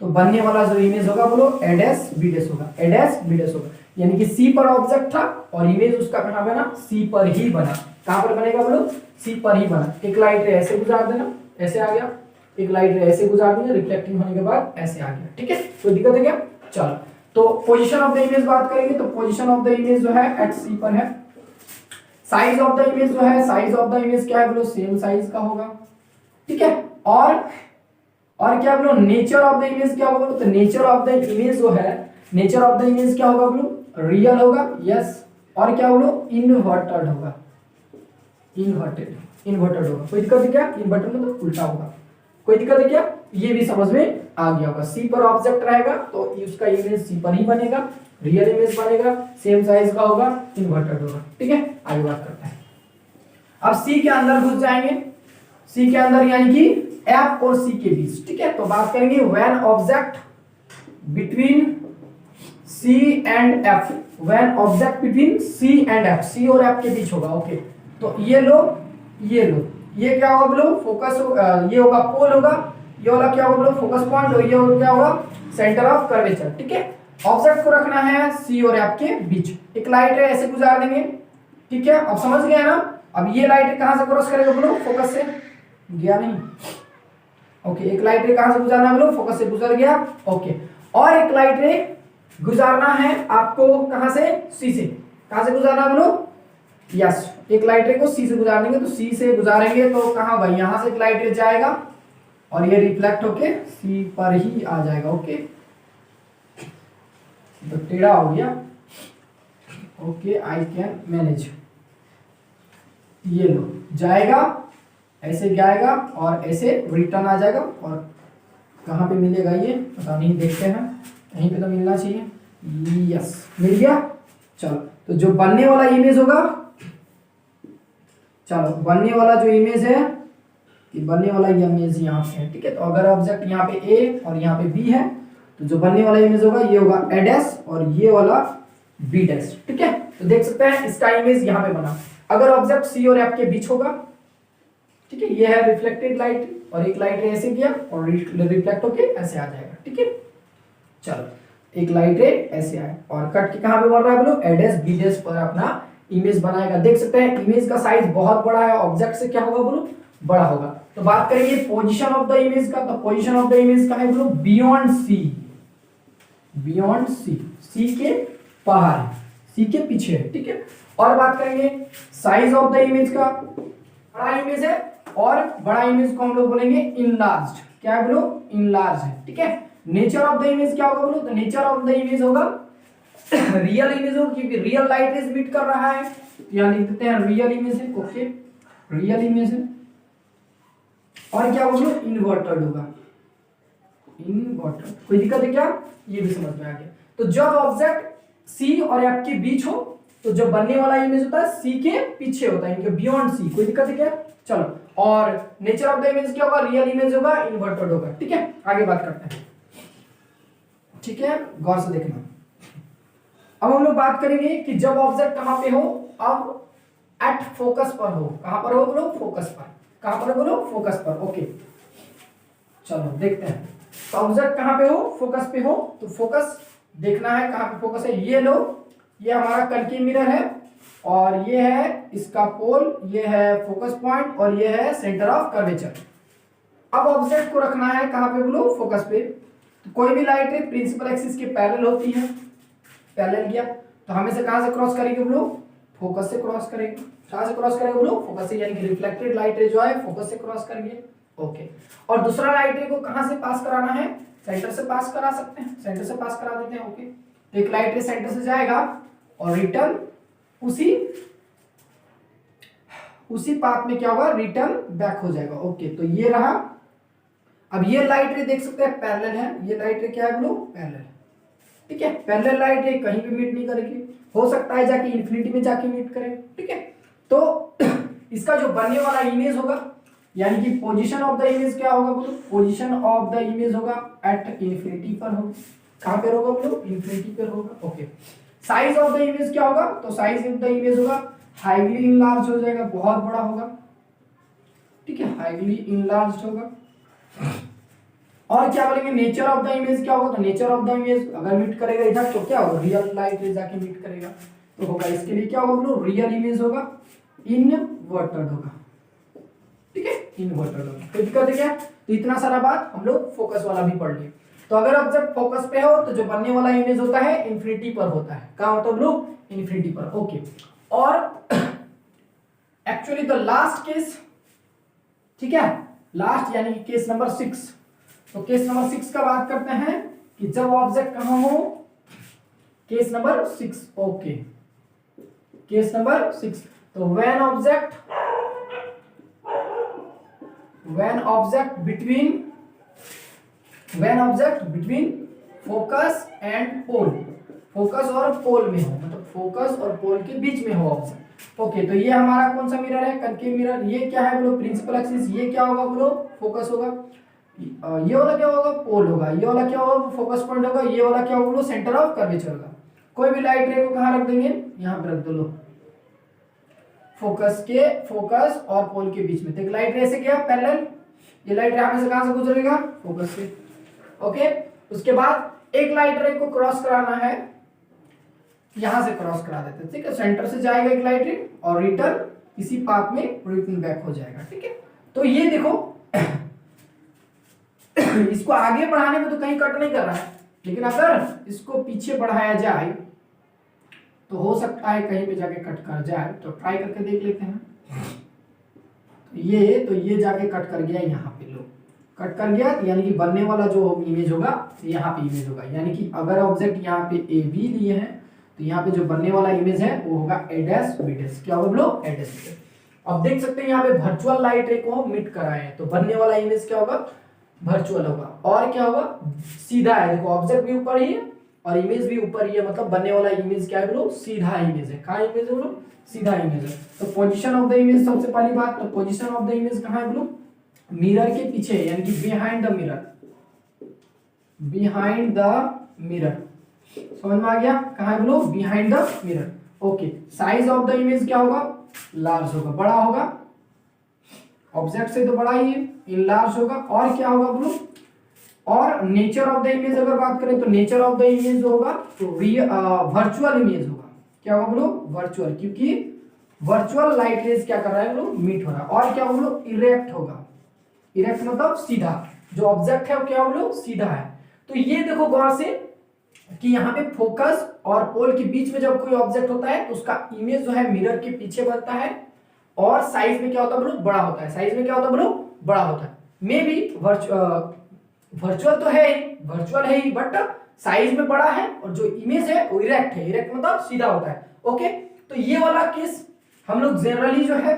तो बनने वाला जो इमेज होगा बोलो, a डैश b डैश होगा, a डैश b डैश होगा, यानी कि सी पर ऑब्जेक्ट था और इमेज उसका कहां बना, सी पर ही बना। कहां पर बनेगा बोलो, सी पर ही बना। एक लाइट रे ऐसे गुजार देना, ऐसे आ गया, एक लाइट रे ऐसे गुजार देंगे, रिफ्लेक्टिंग होने के बाद ऐसे आ गया। ठीक है, कोई दिक्कत है क्या। चलो, तो पोजीशन ऑफ द इमेज बात करेंगे तो पोजीशन ऑफ द इमेज जो है एट सी पर है। साइज ऑफ द इमेज जो है, साइज ऑफ द इमेज क्या है बोलो, सेम साइज का होगा, ठीक है। और क्या बोलो, नेचर ऑफ द इमेज क्या होगा बोलो, तो नेचर ऑफ द इमेज जो है, नेचर ऑफ द इमेज क्या होगा बोलो, रियल होगा, यस। और क्या बोलो, इन्वर्टेड होगा, इन्वर्टेड होगा। कोई दिक्कत है क्या? इन्वर्टेड मतलब उल्टा होगा। कोई दिक्कत है क्या? ये भी समझ में आ गया होगा। सी पर ऑब्जेक्ट रहेगा तो उसका इमेज सी पर ही बनेगा, रियल इमेज बनेगा, सेम साइज का होगा, इन्वर्टेड होगा, ठीक है। आगे बात करते हैं। अब सी के अंदर घुस जाएंगे, सी के अंदर यानी कि एफ और सी के बीच, ठीक है। तो बात करेंगे when object between C and F, when object between C and F, C और एफ के बीच होगा, ओके। तो ये लो, ये क्या होगा बोलो, फोकस, ये होगा पोल होगा, ये वाला क्या होगा बोलो, फोकस पॉइंट, और ये क्या होगा, सेंटर ऑफ कर्वेचर, ठीक है। ऑब्जेक्ट को रखना है सी और एफ के बीच। एक लाइट है, ऐसे गुजार देंगे, ठीक है। अब समझ गए ना। अब ये लाइट कहां से क्रॉस करेगा बोलो, फोकस से गया नहीं, ओके। एक लाइट रे कहां से गुजरना है बोलो, फोकस से गुजर गया, ओके। और एक लाइट रे गुजारना है आपको कहां से, सी से। कहां से गुजारना है बोलो, यस। एक लाइट रे को सी से गुजार देंगे, तो सी से गुजारेंगे तो कहां भाई, यहां से एक लाइट रे जाएगा और ये रिफ्लेक्ट होके सी पर ही आ जाएगा, ओके। तो टेढ़ा हो गया, ओके, आई कैन मैनेज। ये लो, जाएगा, ऐसे जाएगा और ऐसे रिटर्न आ जाएगा। और कहाँ पे मिलेगा ये पता नहीं, देखते हैं, कहीं पे तो मिलना चाहिए, यस मिल गया। चलो, तो जो बनने वाला इमेज होगा, चलो बनने वाला जो इमेज है, कि बनने वाला ये इमेज यहाँ पे है, ठीक है। तो अगर ऑब्जेक्ट यहाँ पे ए और यहाँ पे बी है, तो जो बनने वाला इमेज होगा ये होगा ए डैश और ये वाला बी डैश, ठीक है। तो देख सकते हैं इसका इमेज यहाँ पे बना। अगर ऑब्जेक्ट सी और एफ के बीच होगा, ठीक है, ये है रिफ्लेक्टेड लाइट, और एक लाइट रे ऐसे किया और रिफ्लेक्ट होके ऐसे आ जाएगा, ठीक है। चलो, एक लाइट रे ऐसे आए और कट के कहां पे बन रहा है बोलो, ए डैश बी डैश पर अपना इमेज बनाएगा। देख सकते हैं इमेज का साइज बहुत बड़ा है, ऑब्जेक्ट से क्या होगा बोलो, बड़ा होगा। तो बात करेंगे पोजीशन ऑफ द इमेज का, तो पोजीशन ऑफ द इमेज का है बोलो बियॉन्ड सी, बियॉन्ड सी, सी के बाहर, सी के पीछे, ठीक है। और बात करेंगे साइज ऑफ द इमेज का, बड़ा इमेज है और बड़ा इमेज को हम लोग बोलेंगे इनलार्ज्ड, क्या है बोलो, इनलार्ज है, ठीक है। नेचर ऑफ द इमेज क्या होगा बोलो, तो नेचर ऑफ द इमेज होगा रियल इमेज होगा, क्योंकि रियल लाइट रेज मीट कर रहा है, यहां लिख देते हैं रियल इमेज है, ओके, रियल इमेज है। और क्या बोलो, इन्वर्टेड होगा, इन्वर्टेड। कोई दिक्कत है क्या? ये भी समझ में आ गया। तो जब ऑब्जेक्ट सी और एफ के बीच हो, तो जो बनने वाला इमेज होता है सी के पीछे होता है, इनके बियॉन्ड सी। कोई दिक्कत है क्या? चलो, और नेचर ऑफ द इमेज क्या होगा, रियल इमेज होगा, इन्वर्टेड होगा, ठीक है। आगे बात करते हैं, ठीक है, गौर से देखना। अब हम लोग बात करेंगे कि जब ऑब्जेक्ट कहां पे हो, अब एट फोकस पर हो। कहां पर हो बोलो, फोकस पर। कहां पर बोलो, फोकस पर, ओके। चलो देखते हैं, तो ऑब्जेक्ट कहां पे हो, फोकस पे हो। तो फोकस देखना है कहां पे फोकस है। ये लो, ये हमारा कनकेव मिरर है और ये है इसका पोल, ये है फोकस पॉइंट और ये है सेंटर ऑफ कर्वेचर। अब ऑब्जेक्ट को रखना है कहां पे बोलो, फोकस पे। तो कोई भी लाइट है प्रिंसिपल एक्सिस के पैरेलल होती है, पैरेलल गया तो हमेशा कहां से क्रॉस करेगी बोलो, फोकस से क्रॉस करेगी। कहां से क्रॉस करेगा बोलो, फोकस से, यानी कि रिफ्लेक्टेड लाइट रे जो है फोकस से क्रॉस करेंगे, ओके। और दूसरा लाइट रे को कहां से पास कराना है, सेंटर से पास करा सकते हैं, सेंटर से पास करा देते हैं, ओके। तो एक लाइट रे सेंटर से जाएगा और रिटर्न उसी पाथ में क्या होगा, रिटर्न बैक हो जाएगा, ओके। तो ये रहा। अब ये लाइट रे देख सकते हैं पैरेलल है, ये लाइट रे क्या है बोलो, पैरेलल, ठीक है। पैरेलल लाइट रे कहीं भी मीट नहीं करेगी, हो सकता है जाके इन्फिनिटी में जाके मीट करे, ठीक है। तो इसका जो बनने वाला इमेज होगा, यानी कि पोजीशन ऑफ द इमेज क्या होगा बोलो, पोजीशन ऑफ द इमेज होगा एट इन्फिनिटी पर होगा। कहां पर होगा बोलो, इन्फिनिटी पर होगा, okay. Size of the image क्या होगा, तो साइज ऑफ द इमेज होगा हाईली इनलार्ज हो जाएगा, बहुत बड़ा होगा, ठीक है, हाईली इनलार्ज होगा। और क्या बोलेंगे, नेचर ऑफ द इमेज क्या होगा, तो नेचर ऑफ द इमेज अगर मीट करेगा इधर तो क्या होगा, रियल लाइट रे जाके मीट करेगा, तो होगा इसके लिए क्या होगा बोलो, रियल इमेज होगा, इनवर्टेड होगा, ठीक है, इन्वर्टेड होगा। तो दिक्कत है क्या? तो इतना सारा बात हम लोग फोकस वाला भी पढ़ लिए। तो अगर ऑब्जेक्ट फोकस पे हो तो जो बनने वाला इमेज होता है इन्फिनिटी पर होता है। कहां होता है ब्लू? इन्फिनिटी पर। ओके, और एक्चुअली द लास्ट केस, ठीक है, लास्ट यानी कि केस नंबर 6। तो केस नंबर 6 का बात करते हैं कि जब ऑब्जेक्ट कहां हो, case number 6। Okay, case number 6। तो when object between focus and pole, focus और पोल में हो, मतलब फोकस और पोल के बीच में हो ऑब्जेक्ट। ओके, तो ये हमारा कौन सा मिरर है? Concave mirror. ये क्या है बोलो? Principal axis. ये क्या होगा बोलो? फोकस होगा। ये वाला क्या होगा? पोल होगा। ये वाला क्या होगा? फोकस पॉइंट होगा। ये वाला क्या होगा बोलो? सेंटर ऑफ कर्वेचर होगा। कोई भी लाइट रे को कहां रख देंगे? यहां पे रख दो। लो, फोकस और पोल के बीच में। तो एक लाइट रे से गया पैरेलल, ये लाइट रे यहां से कहां से गुजरेगा? फोकस से। ओके, उसके बाद एक लाइट रे को क्रॉस कराना है, यहां से क्रॉस करा देते हैं, ठीक है। सेंटर से जाएगा एक लाइट रे और रिटर्न इसी पाथ में रिटर्न बैक हो जाएगा, ठीक है। तो ये देखो इसको आगे बढ़ाने में तो कहीं कट नहीं कर रहा है, लेकिन अगर इसको पीछे बढ़ाया जाए तो हो सकता है कहीं पे जाके कट कर जाए। तो ट्राई करके देख लेते हैं। तो ये जाके कट कर गया यहाँ पे। लो, कट कर गया, यानी कि बनने वाला जो इमेज होगा यहाँ पे इमेज होगा। यानी कि अगर ऑब्जेक्ट यहाँ पे ए बी लिए हैं तो यहाँ पे जो बनने वाला इमेज है वो होगा ए डैश बी डैश। क्या होगा बोलो? ए डैश बी डैश। अब देख सकते हैं यहाँ पे वर्चुअल लाइट रे को मिट कराए हैं, तो बनने वाला इमेज क्या होगा? वर्चुअल होगा। और क्या होगा? सीधा है। देखो, ऑब्जेक्ट भी ऊपर ही है और इमेज भी ऊपर ही है, मतलब बनने वाला इमेज क्या है बोलो? सीधा इमेज है। कहाँ इमेज है बोलो? सीधा इमेज है। तो पोजीशन ऑफ द इमेज, सबसे पहली बात तो पोजीशन ऑफ द इमेज कहाँ है बोलो? मिरर के पीछे, यानी कि behind the mirror. Behind the mirror, समझ में आ गया? कहाँ है बोलो? Behind the mirror. Okay, size of the image क्या होगा? लार्ज होगा, बड़ा होगा। ऑब्जेक्ट से तो बड़ा ही है, लार्ज होगा। और क्या होगा बोलो? और नेचर ऑफ द इमेज अगर बात करें तो नेचर ऑफ द इमेज जो होगा तो वर्चुअल इमेज होगा। क्या होगा बोलो? वर्चुअल, क्योंकि वर्चुअल लाइट रेज क्या कर रहा है बोलो? मीट हो रहा है। और क्या बोलो? इरेक्ट होगा। इरेक्ट मतलब सीधा, जो ऑब्जेक्ट है वो क्या बोलो? सीधा है। तो ये देखो गौर से कि यहाँ पे फोकस और पोल के बीच में जब कोई ऑब्जेक्ट होता है तो उसका इमेज जो है मिरर के पीछे बनता है और साइज में क्या होता है बोलो? बड़ा होता है। साइज में क्या होता है बोलो? बड़ा होता है। मे बी वर्चुअल तो है ही, वर्चुअल है ही, बट साइज में बड़ा है और जो इमेज है वो इरेक्ट है। इरेक्ट मतलब सीधा होता है। ओके, तो ये वाला केस हम लोग जनरली जो है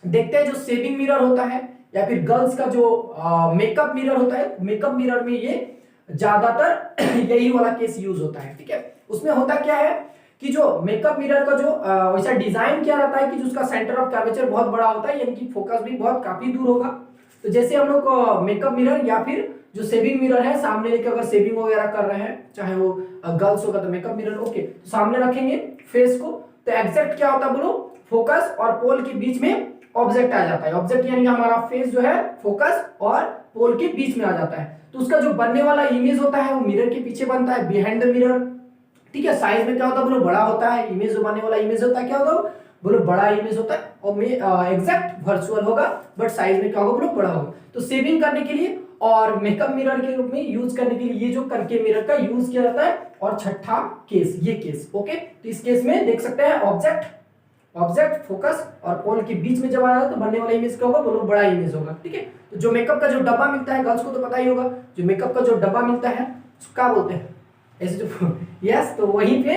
देखते हैं, जो सेविंग मिरर होता है या फिर गर्ल्स का जो मेकअप मिरर होता है, मेकअप मिरर में ये ज्यादातर यही वाला केस यूज होता है, ठीक है। उसमें होता क्या है कि जो मेकअप मिरर का जो वैसा डिजाइन किया रहता है कि जो उसका सेंटर ऑफ कर्वेचर बहुत बड़ा होता है, यानी कि फोकस भी बहुत काफी दूर होगा। तो जैसे हम लोग मेकअप मिरर या फिर जो सेविंग मिरर है, सामने लेके अगर सेविंग वगैरह कर रहे हैं, चाहे वो गर्ल्स होगा तो मेकअप मिरर, ओके, तो सामने रखेंगे फेस को, तो एग्जैक्ट क्या होता है बोलो? फोकस और पोल के बीच में ऑब्जेक्ट आ जाता है। ऑब्जेक्ट यानी हमारा फेस जो है फोकस और पोल के बीच में आ जाता है। तो उसका जो बनने वाला इमेज होता है वो मिरर के पीछे बनता है, बिहाइंड द मिरर, ठीक है। साइज में क्या होता है बोलो? बड़ा होता है। इमेज जो बनने वाला इमेज होता है क्या होता है बोलो? बड़ा इमेज होता है। और एग्जैक्ट वर्चुअल होगा, बट साइज में क्या होगा बोलो? बड़ा होगा। तो सेविंग करने के लिए और मेकअप मिरर के रूप में यूज करने के लिए ये जो कनकेव मिरर का यूज किया जाता है। और छठा केस, ये केस, ओके। तो इस केस में देख सकते हैं ऑब्जेक्ट फोकस और पोल के बीच में जब आया तो बनने वाला इमेज क्या होगा बोलो? बड़ा इमेज होगा, ठीक है। तो जो मेकअप का जो डब्बा मिलता है, गर्ल्स को तो पता ही होगा, जो मेकअप का जो डब्बा मिलता है उसको क्या बोलते हैं? ऐसे जो यस, तो वहीं पे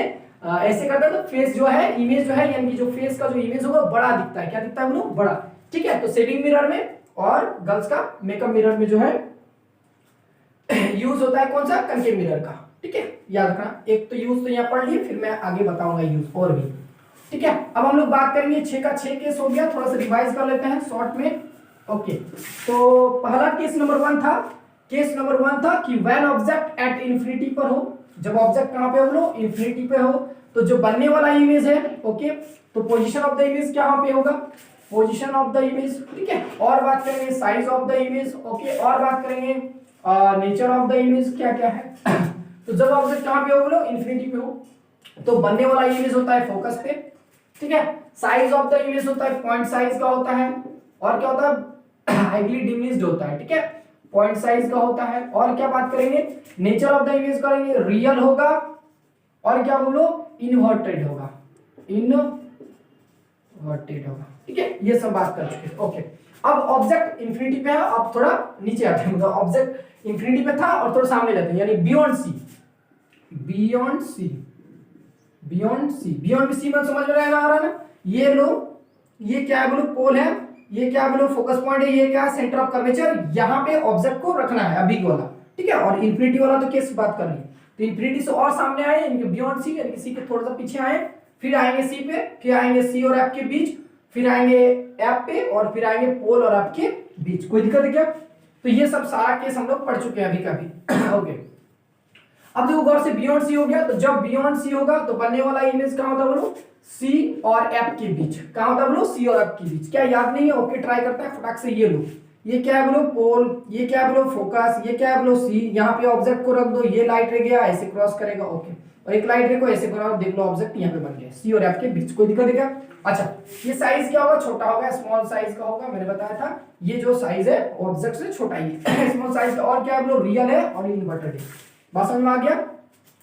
ऐसे करता है तो फेस जो है, इमेज जो है, यानी कि जो फेस का जो इमेज होगा बड़ा दिखता है। क्या दिखता है बोलो? बड़ा, ठीक है। तो सेविंग मिरर में और गर्ल्स का मेकअप मिरर में जो है यूज होता है कौन सा? कनकेव मिरर का, ठीक है। याद रखना, एक तो यूज तो यहाँ पढ़ लिए, फिर मैं आगे बताऊंगा यूज और भी, ठीक है। अब हम लोग बात करेंगे 6 का 6 केस हो गया, थोड़ा सा रिवाइज कर लेते हैं शॉर्ट में। ओके, तो पहला केस नंबर 1 था। केस नंबर 1 था कि व्हेन ऑब्जेक्ट एट इन्फिनिटी पर हो, जब ऑब्जेक्ट कहां पे हो बोलो? इन्फिनिटी पे हो, तो जो बनने वाला इमेज है, ओके, तो पोजीशन ऑफ द इमेज क्या पे होगा? पोजीशन ऑफ द इमेज, ठीक है। और बात करेंगे size of the image, okay. और बात करेंगे नेचर ऑफ द इमेज क्या क्या है। तो जब ऑब्जेक्ट कहां पे हो बोलो? इन्फिनिटी पे हो, तो बनने वाला इमेज होता है फोकस पे, ठीक है। साइज ऑफ द इमेज होता है पॉइंट साइज का होता है, और क्या होता है? हाईली डिमिनिश्ड होता है, ठीक है। पॉइंट साइज का होता है। और क्या बात करेंगे, नेचर ऑफ द इमेज करेंगे, रियल होगा और क्या बोलो, इन्वर्टेड होगा, इन्वर्टेड होगा। ठीक है, ये सब बात कर चुके हैं। ओके, अब ऑब्जेक्ट इंफिनिटी पे है, अब थोड़ा नीचे आते हैं, मतलब ऑब्जेक्ट इंफिनिटी पे था और थोड़ा सामने जाते हैं, यानी beyond c, beyond c, beyond c, beyond c में समझ में आ रहा है ना। ये लो, ये क्या है बोलो, पोल है, ये क्या बोलो, फोकस पॉइंट है, ये क्या है, सेंटर ऑफ कर्वेचर, यहाँ पे ऑब्जेक्ट को रखना है अभी वाला। ठीक है, और इंफिनिटी वाला तो किस बात करनी है, तो इंफिनिटी से और सामने आए, इनके बियॉन्ड सी, यानी सी के थोड़ा सा पीछे आए, फिर आएंगे सी पे, फिर आएंगे सी और एफ के बीच, फिर आएंगे एफ पे, और फिर आएंगे पोल और एफ के बीच। कोई दिक्कत है क्या? तो ये सब सारा केस हम लोग पढ़ चुके हैं अभी का भी। ओके, अब देखो गौर से, बियॉन्ड सी हो गया, तो जब बियॉन्ड सी होगा तो बनने वाला इमेज कहां होता है बोलो, सी और एफ के बीच। कहां होता है बोलो, सी और एफ के बीच। क्या याद नहीं है? ओके, ट्राई करते हैं फटाक से। ये लो, ये क्या है बोलो, पोल, ये क्या है बोलो, फोकस, ये क्या है बोलो, सी, यहाँ पे ऑब्जेक्ट को रख दो, ये लाइट रह गया, ऐसे क्रॉस करेगा। ओके, और एक लाइट रे को ऐसे क्रॉस, देख लो ऑब्जेक्ट यहाँ पे बन गया, सी और एफ के बीच। कोई दिक्कत है क्या? अच्छा, ये साइज क्या होगा, छोटा होगा, स्मॉल साइज का होगा, मैंने बताया था। ये जो साइज है ऑब्जेक्ट से छोटा ही है, स्मॉल साइज का। और क्या है बोलो, रियल है और इन्वर्टेड है। बात समझ में आ गया?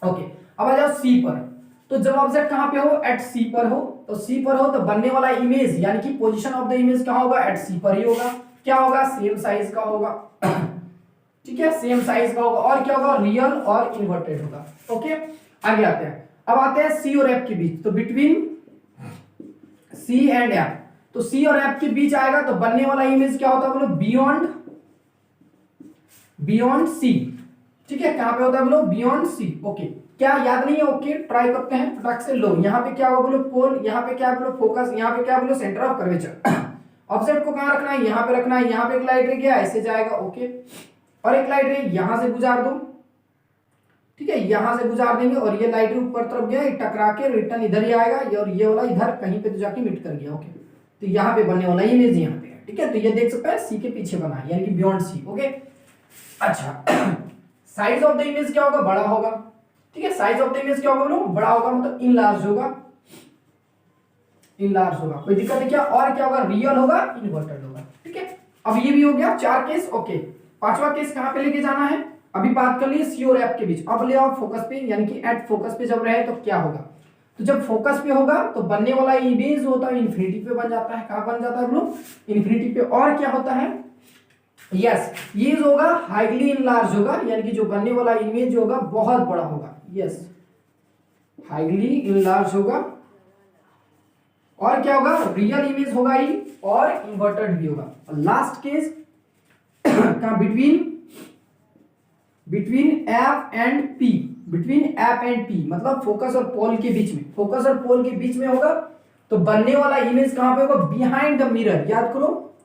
ओके, अब आ जाओ सी पर। तो जब ऑब्जेक्ट कहां पे हो, एट सी पर हो, तो सी पर हो तो बनने वाला इमेज, यानी कि पोजीशन ऑफ द इमेज कहां होगा, एट सी पर ही होगा। क्या होगा, सेम साइज का होगा। ठीक है, सेम साइज का होगा। और क्या होगा, रियल और इन्वर्टेड होगा। ओके, आगे आते हैं। अब आते हैं सी और एफ के बीच, तो बिटवीन सी एंड एफ, तो सी और एफ के बीच आएगा तो बनने वाला इमेज क्या होता है बोलो, बियॉन्ड, बियॉन्ड सी। ठीक है, कहां पे होता है बोलो, बियॉन्ड सी। ओके, क्या याद नहीं है? ओके, ट्राई करते हैं फटाक से। लो, यहाँ पे क्या होगा बोलो, पोल, यहाँ पे क्या बोलो, फोकस, यहाँ पे क्या बोलो, सेंटर ऑफ कर्वेचर। ऑब्जेक्ट को कहां रखना है, यहाँ पे रखना है। यहाँ पे एक लाइट रह गया, ऐसे जाएगा। ओके, और एक लाइट रही, यहां से गुजार दो। ठीक है, यहां से गुजार देंगे और ये लाइट ऊपर तरफ गया, टकरा के रिटर्न इधर ही आएगा, और ये वाला इधर कहीं पे तो जाके मिट कर गया। ओके, तो यहाँ पे बनने वाला इमेज यहाँ पे है। ठीक है, तो ये देख सकते हैं सी के पीछे बना है, यानी कि बियॉन्ड सी। ओके, अच्छा, साइज ऑफ द इमेज क्या होगा, बड़ा होगा। ठीक है, साइज ऑफ द इमेज क्या होगा बोलो, बड़ा होगा, मतलब इनलार्ज होगा, इनलार्ज होगा। कोई दिक्कत है क्या? और क्या होगा, रियल होगा, इन्वर्टेड होगा। ठीक है, अब ये भी हो गया 4 केस। ओके, पांचवा केस कहां पे लेके जाना है, अभी बात कर लिए सी और एफ के बीच। अब ले आओ फोकस पे, यानी कि एट फोकस पे जब रहे तो क्या होगा, तो जब फोकस पे होगा तो बनने वाला इमेज होता है इन्फिनिटी पे बन जाता है। कहां बन जाता है बोलो, इन्फिनिटी पे। और क्या होता है, यस, ये जो होगा हाईली इनलार्ज होगा, यानी कि जो बनने वाला इमेज होगा बहुत बड़ा होगा। यस, हाईली इनलार्ज होगा। और क्या होगा, रियल इमेज होगा ही, और इन्वर्टेड भी होगा। और लास्ट केस कहां, between, between F and P, between F and P, मतलब फोकस और पोल के बीच में, फोकस और पोल के बीच में होगा तो बनने वाला इमेज कहां पे होगा, बिहाइंड द मिरर। याद करो,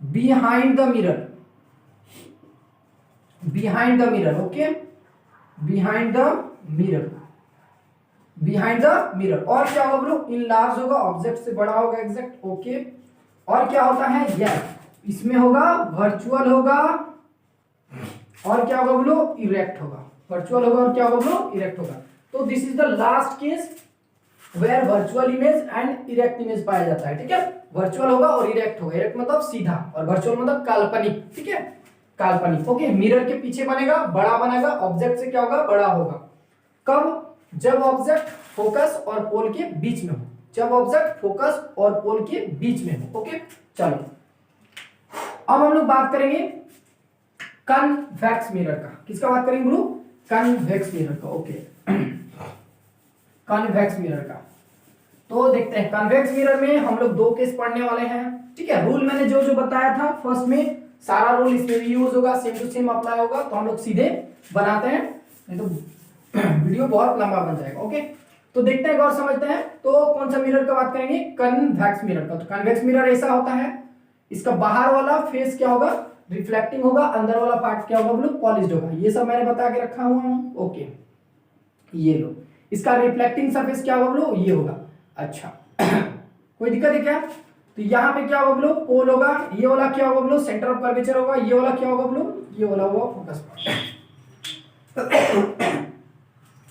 behind the mirror, behind the mirror. Okay, behind the mirror, behind the mirror. और क्या होगा बोलो, इनलार्ज होगा, ऑब्जेक्ट से बड़ा होगा। एग्जैक्ट। ओके, और क्या होता है, यस, इसमें होगा वर्चुअल होगा, और क्या होगा बोलो, इरेक्ट होगा। वर्चुअल होगा और क्या होगा बोलो, इरेक्ट होगा। तो this is the last case where virtual image and erect image पाया जाता है। ठीक है, वर्चुअल होगा और इरेक्ट होगा। इरेक्ट मतलब सीधा, और वर्चुअल मतलब काल्पनिक। ठीक है, काल्पनिक। ओके, मिरर के पीछे बनेगा, बड़ा बनेगा, ऑब्जेक्ट से क्या होगा, बड़ा होगा। कब, जब ऑब्जेक्ट फोकस और पोल के बीच में हो, जब ऑब्जेक्ट फोकस और पोल के बीच में हो। ओके, चलो अब हम लोग बात करेंगे कन्वेक्स मिरर का। किसका बात करेंगे गुरु, कन्वेक्स मिरर का। ओके, कन्वेक्स मिरर का तो देखते हैं। कन्वेक्स मिरर में हम लोग 2 केस पढ़ने वाले हैं। ठीक है, रूल मैंने जो जो बताया था फर्स्ट में, सारा रूल इसमें भी यूज होगा, सेम टू सेम अप्लाई होगा, तो हम लोग सीधे बनाते हैं, नहीं तो वीडियो बहुत लंबा बन जाएगा। ओके, तो देखते हैं, गौर समझते हैं। तो कौन सा मिरर का बात करेंगे, कन्वेक्स मिरर का। तो कन्वेक्स मिरर ऐसा होता है, इसका बाहर वाला फेस क्या होगा, रिफ्लेक्टिंग होगा, अंदर वाला पार्ट क्या होगा बोलो, पॉलिश्ड होगा। ये सब मैंने बता के रखा हुआ हूं। ओके, ये लो, इसका रिफ्लेक्टिंग सरफेस क्या होगा बोलो, ये होगा। अच्छा, कोई दिक्कत है क्या? तो यहाँ पे क्या होगा बोलो, पोल होगा, ये वाला क्या होगा बोलो, सेंटर ऑफ कर्वेचर होगा, ये वाला क्या होगा बोलो, ये वाला होगा फोकस पॉइंट।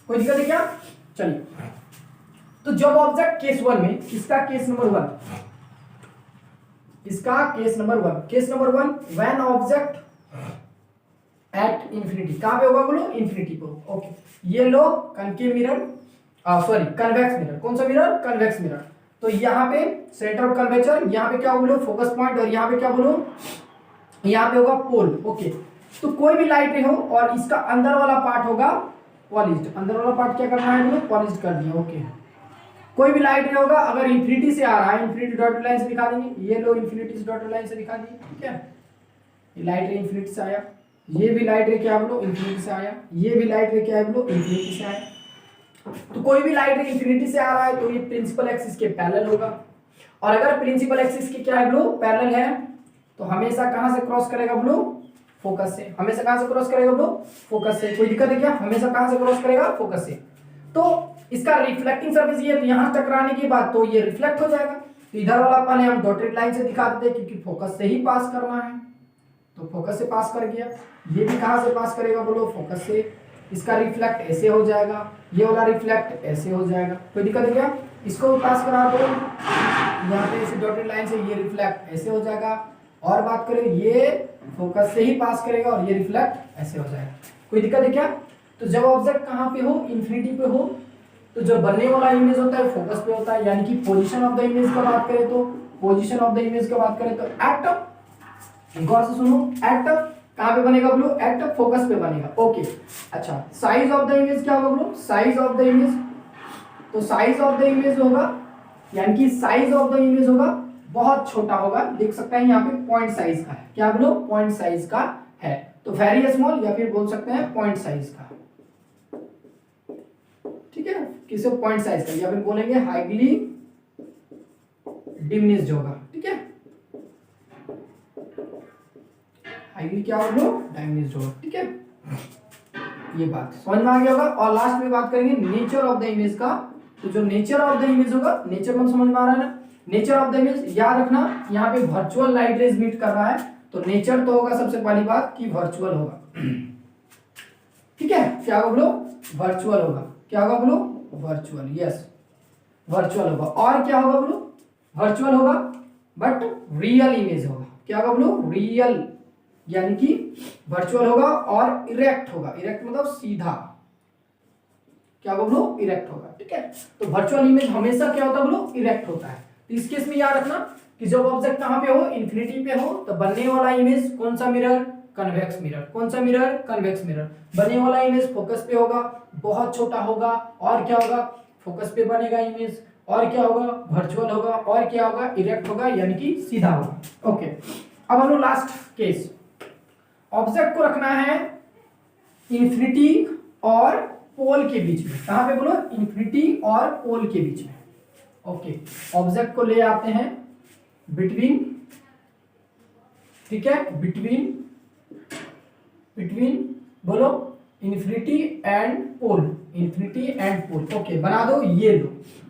कोई दिक्कत है क्या? चलिए, तो जब ऑब्जेक्ट केस 1 में, इसका केस नंबर 1, इसका case number 1, case number 1, when object at infinity. कहाँ पे होगा बोलो? इंफिनिटी पे। ओके, ये लो concave mirror, sorry convex mirror. कौन सा मिरर? Convex mirror. तो यहाँ पे सेंटर ऑफ कर्वेचर, यहाँ पे क्या बोलो? फोकस पॉइंट, और यहाँ पे क्या बोलो? यहाँ पे होगा पोल। ओके, तो कोई भी लाइट रे हो और इसका अंदर वाला पार्ट होगा पॉलिश्ड। अंदर वाला पार्ट क्या करना है मुझे? पॉलिश्ड कर दिया। ओके, कोई भी लाइट रे होगा अगर इंफिनिटी से आ रहा है, इंफिनिटी डॉटेड लाइन से दिखा देंगे। ये लो इंफिनिटी डॉटेड लाइन से दिखा दिए। ठीक है, ये लाइट रे इंफिनिटी से आया, ये भी लाइट रे क्या बोलो? इंफिनिटी से आया, ये भी लाइट रे क्या है बोलो? इंफिनिटी से आया। तो कोई भी लाइट रे इंफिनिटी से आ रहा है तो ये प्रिंसिपल एक्सिस के पैरेलल होगा। और अगर प्रिंसिपल एक्सिस के क्या है ब्लो? पैरेलल है, तो हमेशा कहां से क्रॉस करेगा ब्लो? फोकस से। हमेशा कहां से क्रॉस करेगा ब्लो? फोकस से। कोई दिक्कत है क्या? हमेशा कहां से क्रॉस करेगा? फोकस से। तो इसका रिफ्लेक्टिंग सरफेस ये है, तो यहां टकराने के बाद तो ये रिफ्लेक्ट हो जाएगा। तो इधर वाला पहले हम डॉटेड लाइन से दिखा देते हैं क्योंकि फोकस से ही पास करना है, तो फोकस से पास कर गया। ये भी कहां से पास करेगा बोलो? फोकस से। इसका रिफ्लेक्ट ऐसे हो जाएगा, ये वाला रिफ्लेक्ट ऐसे हो जाएगा। कोई दिक्कत है क्या? इसको पास करा दो यहाँ पे इस डॉटेड लाइन से, ये रिफ्लेक्ट ऐसे हो जाएगा। और बात करें, ये फोकस से ही पास करेगा और ये रिफ्लेक्ट ऐसे हो जाएगा। कोई दिक्कत है क्या? तो जब ऑब्जेक्ट कहाँ पे हो? इंफिनिटी पे हो, तो जो बनने वाला इमेज होता है फोकस पे होता है। यानी कि पोजीशन ऑफ द इमेज का बात करें तो, पोजीशन ऑफ द इमेज का बात करें तो एट, गौर से सुनो, एट कहाँ पे बनेगा ब्लू? एट फोकस पे बनेगा। ओके, अच्छा साइज ऑफ द इमेज क्या होगा blue? Size of the image, तो साइज ऑफ द इमेज होगा, यानी कि साइज ऑफ द इमेज होगा बहुत छोटा होगा। देख सकते हैं यहाँ पे पॉइंट साइज का है। क्या बोलो? पॉइंट साइज का है। तो वेरी स्मॉल या फिर बोल सकते हैं पॉइंट साइज का। ठीक है, किसे पॉइंट साइज का, या फिर बोलेंगे हाईली डिमिनिश्ड होगा। ठीक है, हाईली क्या होगा? डिमिनिश्ड होगा। ठीक है, ये बात समझ में आ गया होगा। और लास्ट में बात करेंगे नेचर ऑफ द इमेज का। तो जो नेचर ऑफ द इमेज होगा, नेचर में समझ में आ रहा है ना? नेचर ऑफ द इमेज याद रखना, यहाँ पे वर्चुअल लाइट रेज मीट कर रहा है, तो नेचर तो होगा सबसे पहली बात कि वर्चुअल होगा। ठीक है, क्या होगा बोलो? वर्चुअल होगा। क्या होगा बोलो? वर्चुअल। यस, वर्चुअल होगा। और क्या होगा बोलो? वर्चुअल होगा बट रियल इमेज होगा। क्या होगा बोलो? रियल, यानी कि वर्चुअल होगा और इरेक्ट होगा। इरेक्ट मतलब सीधा। क्या होगा बोलो? इरेक्ट होगा। ठीक है, तो वर्चुअल इमेज हमेशा क्या होता है बोलो? इरेक्ट होता है। तो इस केस में याद रखना कि जब ऑब्जेक्ट कहां पे हो? इंफिनिटी पे हो, तो बनने वाला इमेज कौन सा मिरर? Convex mirror. कौन सा मिरर? Convex mirror. बनने वाला इमेज फोकस पे होगा, बहुत छोटा होगा। और क्या होगा? फोकस पे बनेगा इमेज। और क्या होगा? वर्चुअल होगा। और क्या होगा? इरेक्ट होगा, यानी कि सीधा होगा। ओके, अब हम लोग लास्ट केस, ऑब्जेक्ट को रखना है इंफिनिटी और पोल के बीच में। कहां पे बोलो? इंफिनिटी और पोल के बीच में। ओके, ऑब्जेक्ट को ले आते हैं बिटवीन, ठीक है, बिटवीन बोलो infinity and pole, infinity and pole. Okay, बना दो। ये लो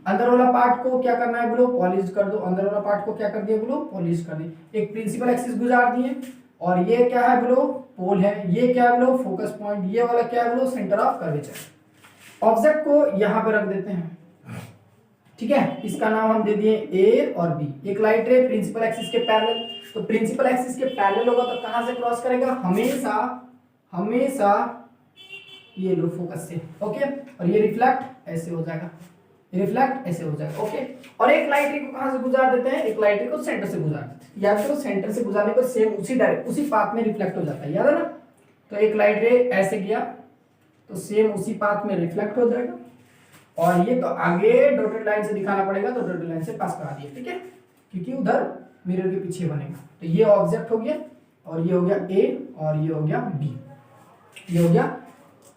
अंदर वाला पार्ट को क्या करना है बोलो? पॉलिश कर दो। अंदर वाला पार्ट को क्या कर दिया बोलो? पॉलिश कर दिए। एक प्रिंसिपल एक्सिस गुजार दिए, और ये क्या है बोलो? पोल है। ये क्या है बोलो? Focus point. ये वाला क्या है बोलो? Centre of curvature. ऑब्जेक्ट को यहां पे रख देते हैं। ठीक है, इसका नाम हम दे दिए ए और बी। एक लाइट रे प्रिंसिपल एक्सिस के पैरेलल, तो प्रिंसिपल एक्सिस के पैरेलल होगा तो कहां से क्रॉस करेगा? हमेशा ये लो फोकस से। ओके, और ये रिफ्लेक्ट ऐसे हो जाएगा, रिफ्लेक्ट ऐसे हो जाएगा। ओके, और एक लाइट रे को कहां से गुजार देते हैं? एक लाइट रे को सेंटर से गुजार देते हैं। याद करो, सेंटर से गुजारने पर सेम उसी डायरेक्ट उसी पाथ में रिफ्लेक्ट हो जाता है। याद है ना? तो एक लाइट रे ऐसे गया तो सेम उसी पाथ में रिफ्लेक्ट हो जाएगा। और ये तो आगे डॉटेड लाइन से दिखाना पड़ेगा, तो डॉटेड लाइन से पास करा दिया। ठीक है, क्योंकि उधर मिरर के पीछे बनेगा। तो ये ऑब्जेक्ट हो गया, और ये हो गया ए, और ये हो गया बी। ये हो गया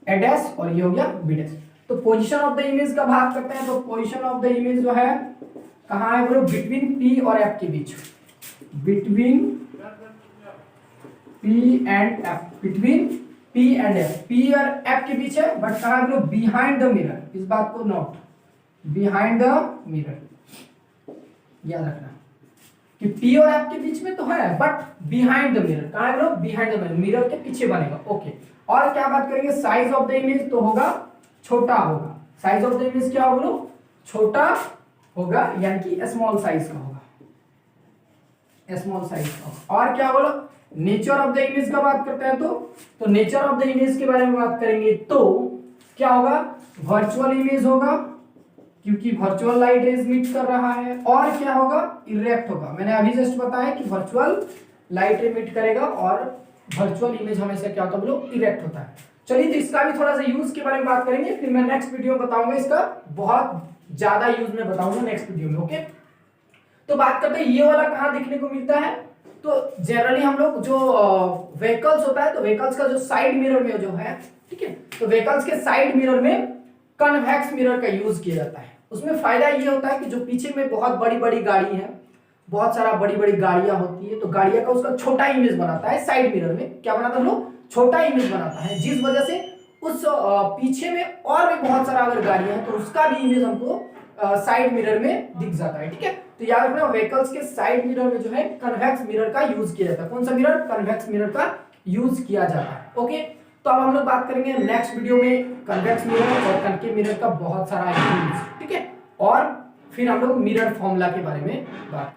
ए डैश, और ये हो गया बी डैश। तो पोजीशन ऑफ द इमेज का भाग करते हैं। तो पोजीशन ऑफ द इमेज जो है कहाँ है बोलो? बिटवीन पी और एफ के बीच, between P and F, between P and F. P और एफ के बीच है, बट कहाँ है बोलो? Behind the mirror. इस बात को नोट, बिहाइंड द मिरर याद रखना कि पी और एफ के बीच में तो है, बट बिहाइंड द मिरर। कहाँ है बोलो? बिहाइंड द मिरर, मिरर के पीछे बनेगा। ओके, और क्या बात करेंगे? साइज ऑफ द इमेज तो होगा छोटा होगा। साइज ऑफ द इमेज क्या होगा? छोटा होगा, यानी कि स्मॉल साइज का होगा। स्मॉल साइज का। और क्या बोला, नेचर ऑफ द इमेज का बात करते हैं तो नेचर ऑफ द इमेज के बारे में बात करेंगे तो क्या होगा, वर्चुअल इमेज होगा क्योंकि वर्चुअल लाइट रेज मीट कर रहा है। और क्या होगा, इरेक्ट होगा। मैंने अभी जस्ट बताया कि वर्चुअल लाइट रे मीट करेगा और वर्चुअल इमेज हमेशा क्या होता है बोलो, इरेक्ट होता है। चलिए तो इसका भी थोड़ा सा यूज के बारे में बात करेंगे, फिर मैं नेक्स्ट वीडियो में बताऊंगा, इसका बहुत ज्यादा यूज में बताऊंगा नेक्स्ट वीडियो में। ओके, तो बात करते हैं ये वाला कहाँ देखने को मिलता है। तो जनरली हम लोग जो व्हीकल्स होता है तो व्हीकल्स का जो साइड मिरर में जो है, ठीक है, तो व्हीकल्स के साइड मिरर में कन्वेक्स मिरर का यूज किया जाता है। उसमें फायदा ये होता है कि जो पीछे में बहुत बड़ी बड़ी गाड़ी है, बहुत सारा बड़ी बड़ी गाड़ियां होती है, तो गाड़ियां का उसका छोटा इमेज बनाता है साइड मिरर में। क्या बनाता है हम लोग, छोटा इमेज बनाता है, जिस वजह से उस पीछे में और भी बहुत सारा अगर गाड़ियां हैं तो उसका भी इमेज हमको साइड मिरर में दिख जाता है। ठीक है, तो याद रखना व्हीकल्स के साइड मिरर में जो है कन्वेक्स मिरर का यूज किया जाता है। कौन सा मिरर, कन्वेक्स मिरर का यूज किया जाता है। ओके, तो अब हम लोग बात करेंगे नेक्स्ट वीडियो में कन्वेक्स मिरर और कनकेव मिरर का बहुत सारा यूज। ठीक है, और फिर हम लोग मिरर फॉर्मूला के बारे में बात